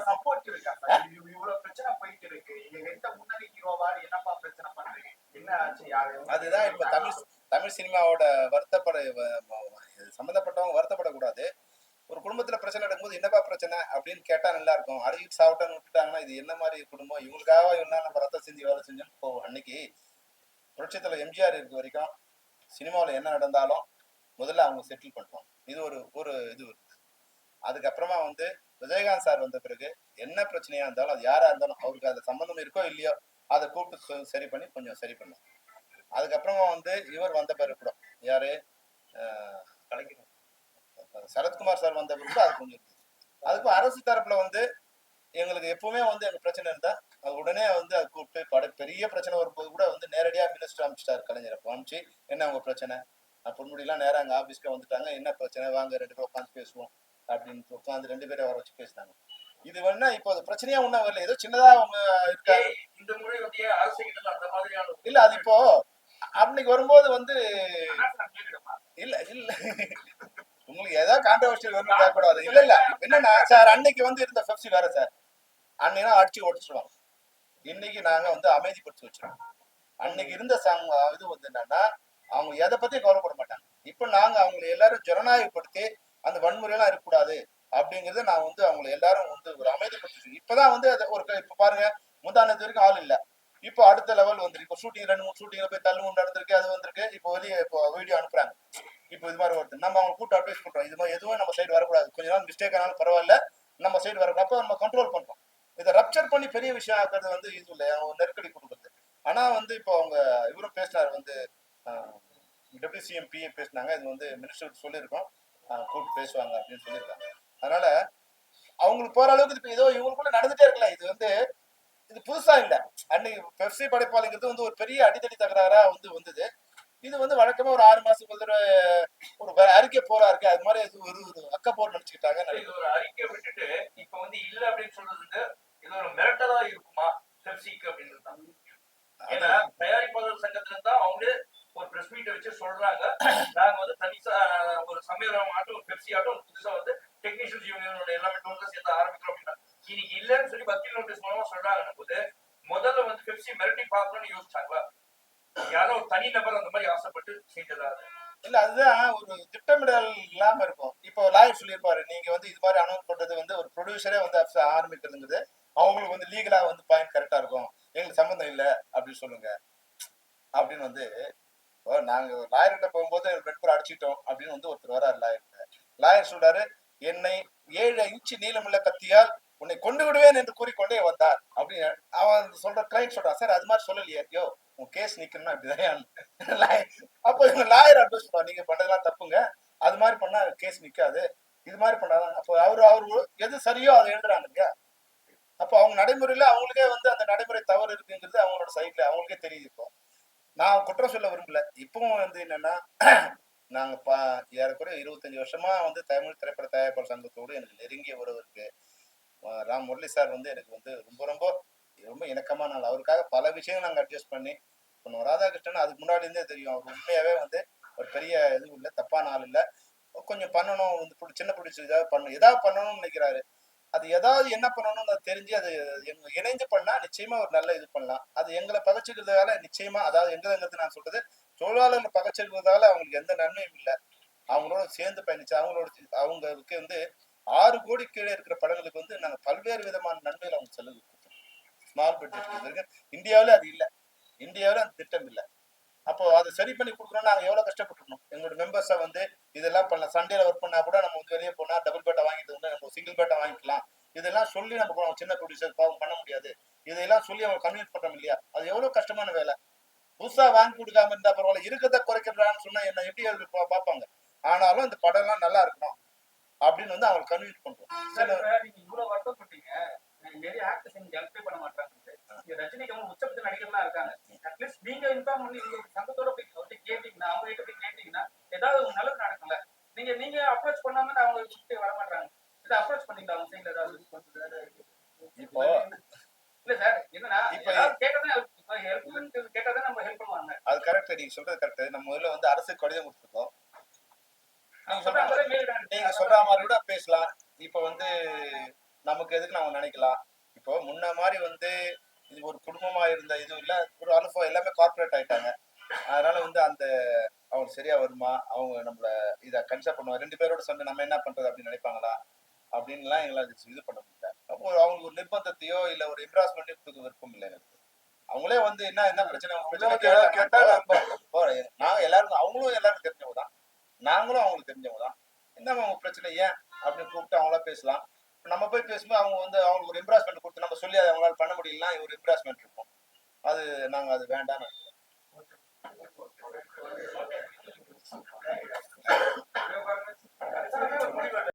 சப்போர்ட் இருக்கா? இவ்வளவு பிரச்சனை போயிட்டு இருக்கு, எந்த முன்னணி ஹீரோவா என்னப்பா பிரச்சனை பண்றீங்க, என்ன ஆச்சு? அதுதான் இப்ப தமிழ் சினிமாவோட சம்பந்தப்பட்டவங்க வருத்தப்படக்கூடாது. ஒரு குடும்பத்துல பிரச்சனை நடக்கும்போது என்னப்பா பிரச்சனை அப்படின்னு கேட்டா நல்லா இருக்கும். அழுகிட்டு சாப்பிட்டான்னு விட்டுட்டாங்கன்னா இது என்ன மாதிரி குடும்பம், இவங்களுக்காக என்ன நம்ம ரத்தம் செஞ்சு வேலை செஞ்சோன்னு போவோம். அன்னைக்கு புரட்சித்தலைவர் எம்ஜிஆர் இருக்க வரைக்கும் சினிமாவில் என்ன நடந்தாலும் முதல்ல அவங்க செட்டில் பண்ணுவோம். இது ஒரு இது இருக்கு. அதுக்கப்புறமா வந்து விஜயகாந்த் சார் வந்த பிறகு என்ன பிரச்சனையா இருந்தாலும் அது யாரா இருந்தாலும் அவருக்கு அது சம்பந்தம் இருக்கோ இல்லையோ அதை கூப்பிட்டு சரி பண்ணி கொஞ்சம் சரி பண்ணோம். அதுக்கப்புறமா வந்து இவர் வந்த பிறகு கூட யாரு கலைஞர் சரத்குமார் சார் வந்த பிறகு அது கொஞ்சம் இருந்துச்சு. அதுக்கு அரசு தரப்புல வந்து எங்களுக்கு எப்பவுமே வந்து எங்க பிரச்சனை இருந்தா அது உடனே வந்து அது கூப்பிட்டு பெரிய பிரச்சனை வரும்போது கூட வந்து நேரடியா மினிஸ்டர் அனுப்பிச்சிட்டாரு கலைஞர். அப்போ அனுப்பிச்சு என்ன உங்க பிரச்சனை, பொன்முடியெல்லாம் நேரம் அங்க ஆபீஸ்க்கு வந்துட்டாங்க, என்ன பிரச்சனை வாங்க 2 பேரும் உட்காந்து பேசுவோம் அப்படின்னு உட்காந்து 2 பேரை வர வச்சு பேசினாங்க. இது வேணா இப்போ அது பிரச்சனையா ஒன்றும் வரல, ஏதோ சின்னதா அவங்க இருக்காங்க. இந்த முறை வந்து அரசு கிட்ட அந்த மாதிரியான இல்ல அது இப்போ அன்னைக்கு வரும்போது வந்து இல்ல இல்ல உங்களுக்கு ஏதாவது கான்ட்ரவர்ஷியல் வரணும் கேட்கக்கூடாது. இல்ல இல்ல என்னன்னா சார் அன்னைக்கு வந்து இருந்த பெப்சி வேற சார், அன்னைக்கு அடிச்சு ஓடிச்சிருவாங்க. இன்னைக்கு நாங்க வந்து அமைதிப்படுத்தி வச்சிருக்கோம். அன்னைக்கு இருந்த இது வந்து என்னன்னா அவங்க எதை பத்தியும் கவலைப்பட மாட்டாங்க. இப்ப நாங்க அவங்களை எல்லாரும் ஜனநாயகப்படுத்தி அந்த வன்முறையெல்லாம் இருக்கக்கூடாது அப்படிங்கறத நான் வந்து அவங்களை எல்லாரும் வந்து ஒரு அமைதிப்படுத்தி இப்பதான் வந்து ஒரு இப்ப பாருங்க முந்தானத்து வரைக்கும் ஆள் இல்ல, இப்போ அடுத்த லெவல் வந்துருக்கு. இப்போ ஷூட்டிங் 2-3 ஷூட்டிங்ல போய் தள்ளு நடந்திருக்கு, அது வந்திருக்கு. இப்போ வெளியே இப்போ வீடியோ அனுப்புறாங்க. இப்போ இது மாதிரி வருது, நம்ம அவங்க கூட்டு அட்வைஸ் பண்றோம், இது மாதிரி எதுவும் நம்ம சைடு வரக்கூடாது, கொஞ்ச நாள் மிஸ்டேக் ஆனாலும் பரவாயில்ல, நம்ம சைடு வரக்கூடாது. அப்போ நம்ம கண்ட்ரோல் பண்றோம். இதை ரப்சர் பண்ணி பெரிய விஷயம் ஆக்குறது வந்து இது இல்லை, அவங்க நெருக்கடி கொடுக்குறது. ஆனா வந்து இப்போ அவங்க இவரும் பேசினார் வந்து டெப்டி சிஎம் பிஏ பேசினாங்க, இது வந்து மினிஸ்டர் சொல்லியிருக்கோம், கூப்பிட்டு பேசுவாங்க அப்படின்னு சொல்லியிருக்காங்க. அதனால அவங்களுக்கு போற அளவுக்கு இப்போ ஏதோ இவங்களுக்குள்ள நடந்துட்டே இருக்கலாம். இது வந்து இது புதுசா இல்ல, அன்னைக்கு பெப்சி படைப்பாளிங்கிறது வந்து ஒரு பெரிய அடித்தடி தகராறா வந்து வந்தது. இது வந்து வழக்கமா ஒரு 6 மாசத்துக்கு ஒரு அறிக்கை போரா இருக்கு, அது மாதிரி ஒரு அக்க போர் நினைச்சுக்கிட்டாங்க. இது ஒரு அறிக்கை விட்டுட்டு இப்ப வந்து இல்ல அப்படின்னு சொல்றதுக்கு இது ஒரு மிரட்டலா இருக்குமா பெப்சிக்கு அப்படின்றது? ஏன்னா தயாரிப்பாளர் சங்கத்துல இருந்தா அவங்களே ஒரு பிரஸ் மீட் வச்சு சொல்றாங்க, நாங்க வந்து தனிசா ஒரு சம்மேளனம் ஆட்டும் ஒரு பெப்சி ஆட்டும் புதுசா வந்து டெக்னீஷியன்ஸ் யூனியனோட எல்லாமே டோன்ல சேர்த்து ஆரம்பிக்கிறோம் அப்படின்னா இன்னைக்கு இல்லன்னு சொல்லி வக்கீல் நோட்டீஸ் மூலமா சொல்றாங்க போது முதல்ல வந்து பெப்சி மிரட்டி பார்க்கணும்னு யோசிச்சாங்களா? யாரோ ஒரு தனி நபர் அந்த மாதிரி ஆசைப்பட்டு செஞ்சதா? இல்ல அதுதான் ஒரு திட்டமிடல் இல்லாம இருக்கும். இப்போ லாயர் சொல்லியிருப்பாரு, நீங்க வந்து இது மாதிரி அனௌன்ஸ் பண்றது வந்து ஒரு ப்ரொடியூசரே வந்து ஆரம்பிக்கிறதுங்கிறது அவங்களுக்கு வந்து லீகலா வந்து பாயிண்ட் கரெக்டா இருக்கும், எங்களுக்கு சம்மந்தம் இல்லை அப்படின்னு சொல்லுங்க அப்படின்னு வந்து நாங்க லாயர்கிட்ட போகும்போது 2 பேரும் அடிச்சுட்டோம் அப்படின்னு வந்து ஒருத்தர் வராரு லாயர். லாயர் சொல்றாரு, என்னை 7 இன்ச்சு நீளமுள்ள கத்தியால் உன்னை கொண்டு விடுவேன் என்று கூறிக்கொண்டே வந்தார் அப்படின்னு அவன் சொல்ற கிளைண்ட் சொல்றான். சார் அது மாதிரி சொல்லலையே, யோ உன் கேஸ் நிக்கணும்னா அப்படிதான். அப்போ இவங்க லாயர் அட்வைஸ் பண்ணுவாங்க, நீங்க பண்றதெல்லாம் தப்புங்க, அது மாதிரி பண்ணா கேஸ் நிக்காது, இது மாதிரி பண்ணாதான். அப்போ அவரு எது சரியோ அதை எழுதுறாங்க இல்லையா. அப்போ அவங்க நடைமுறையில அவங்களுக்கே வந்து அந்த நடைமுறை தவறு இருக்குங்கிறது அவங்களோட சைட்ல அவங்களுக்கே தெரியுது. இப்போ நான் குற்றம் சொல்ல விரும்பல. இப்பவும் வந்து என்னன்னா நாங்க ஏறக்குறைய 25 வருஷமா வந்து தமிழ் திரைப்பட தயாரிப்பாளர் சங்கத்தோடு எனக்கு நெருங்கிய உறவு இருக்கு. ராம் முரளி சார் வந்து எனக்கு வந்து ரொம்ப ரொம்ப ரொம்ப இணக்கமான ஆள். அவருக்காக பல விஷயங்கள் நாங்கள் அட்ஜஸ்ட் பண்ணி பண்ணுவோம். ராதாகிருஷ்ணன் அதுக்கு முன்னாடி இருந்தே தெரியும், அவர் உண்மையாவே வந்து ஒரு பெரிய இதுவும் இல்லை, தப்பான ஆள் இல்லை. கொஞ்சம் பண்ணணும் வந்து சின்ன பிடிச்சி ஏதாவது பண்ணணும்னு நினைக்கிறாரு. அது ஏதாவது என்ன பண்ணணும்னு அது தெரிஞ்சு அது இணைந்து பண்ணா நிச்சயமா ஒரு நல்ல இது பண்ணலாம். அது எங்களை பகச்சிக்கிறதால நிச்சயமா, அதாவது எங்களுக்கு நான் சொல்றது தொழிலாளர்கள் பகச்சிருக்கிறதால அவங்களுக்கு எந்த நன்மையும் இல்லை. அவங்களோட சேர்ந்து பயணிச்சு அவங்களுக்கு வந்து 6 கோடி கீழே இருக்கிற படங்களுக்கு வந்து நாங்க பல்வேறு விதமான நன்மைகள் அவங்க செலவு கொடுத்தோம். ஸ்மால் பட்ஜெட் இந்தியாவில அது இல்லை, இந்தியாவில அந்த திட்டம் இல்லை. அப்போ அதை சரி பண்ணி கொடுக்கணும்னா நாங்க எவ்வளவு கஷ்டப்பட்டுருக்கோம். எங்களோட மெம்பர்ஸை வந்து இதெல்லாம் பண்ணலாம், சண்டேல ஒர்க் பண்ணா கூட நம்ம வந்து வெளியே போனா டபுள் பேட்டா வாங்கிட்டு வந்து நம்ம சிங்கிள் பேட்டா வாங்கிக்கலாம், இதெல்லாம் சொல்லி நம்ம சின்ன ப்ரொடியூசர் பாவம் பண்ண முடியாது, இதையெல்லாம் சொல்லி அவங்க கன்வின்ஸ் பண்றோம் இல்லையா. அது எவ்வளவு கஷ்டமான வேலை. புதுசா வாங்கி கொடுக்காம இருந்தா பரவாயில்ல, இருக்கிறத குறைக்கிறான்னு சொன்னா என்ன எப்படி பார்ப்பாங்க. ஆனாலும் இந்த படம் எல்லாம் நல்லா இருக்கணும் அப்படின்னு வந்து அவங்க கன்வின்ஸ் பண்றோம். நீங்க இவ்வளவு வருத்தப்பட்டீங்க, நிறைய ஆக்டர்ஸ் நீங்க ஹெல்ப்பே பண்ண மாட்டாங்க. ரஜினிக்கு அவங்க உச்சபட்ச நடிகர்லாம் இருக்காங்க. அட்லீஸ்ட் நீங்க இன்ஃபார்ம் பண்ணி சங்கத்தோட போய் கேட்டீங்கன்னா, அவங்க கிட்ட போய் கேட்டீங்கன்னா ஏதாவது ஒரு நல்லது நடக்கும்ல. நீங்க அப்ரோச் பண்ணாம அவங்க கிட்ட வர மாட்டாங்க. இதை அப்ரோச் பண்ணீங்களா அவங்க சைட்ல ஏதாவது? இப்போ இல்ல சார், என்னன்னா கேட்டதான் கேட்டாதான் நம்ம ஹெல்ப் பண்ணுவாங்க. அது கரெக்ட், நீங்க சொல்றது கரெக்ட். நம்ம முதல்ல வந்து அரசு கடிதம் கொடுத்துருக்கோம், நீங்க சொல்ற மாதிரி கூட பேசலாம். இப்ப வந்து நமக்கு எதுக்கு நம்ம நினைக்கலாம். இப்போ முன்ன மாதிரி வந்து இது ஒரு குடும்பமா இருந்த இது இல்ல, ஒரு அனுபவம் எல்லாமே கார்பரேட் ஆயிட்டாங்க. அதனால வந்து அந்த அவங்க சரியா வருமா, அவங்க நம்மள இதை கன்சல்ட் பண்ணுவாங்க, 2 பேரோட சொன்ன நம்ம என்ன பண்றது அப்படின்னு நினைப்பாங்களா அப்படின்லாம் எங்களால் இது பண்ண முடியல. அப்போ அவங்களுக்கு ஒரு நிர்பந்தத்தையோ இல்ல ஒரு எம்ப்ராஸ்மெண்ட்டையோ கொடுக்க விருப்பம் இல்லை எனக்கு. அவங்களே வந்து என்ன பிரச்சனை கேட்டா நாங்க எல்லாரும் அவங்களும் எல்லாரும் தெரிஞ்சவங்க தான், நாங்களும் அவங்களுக்கு தெரிஞ்சவங்க தான். என்ன அவங்க பிரச்சனை ஏன் அப்படின்னு கூப்பிட்டு அவங்களா பேசலாம். நம்ம போய் பேசும்போது அவங்க வந்து அவங்களுக்கு ஒரு எம்ப்ராஸ்மெண்ட் கொடுத்து நம்ம சொல்லி அதை அவங்களால பண்ண முடியலாம், ஒரு எம்ப்ராஸ்மெண்ட் இருக்கும். அது நாங்க அது வேண்டாம்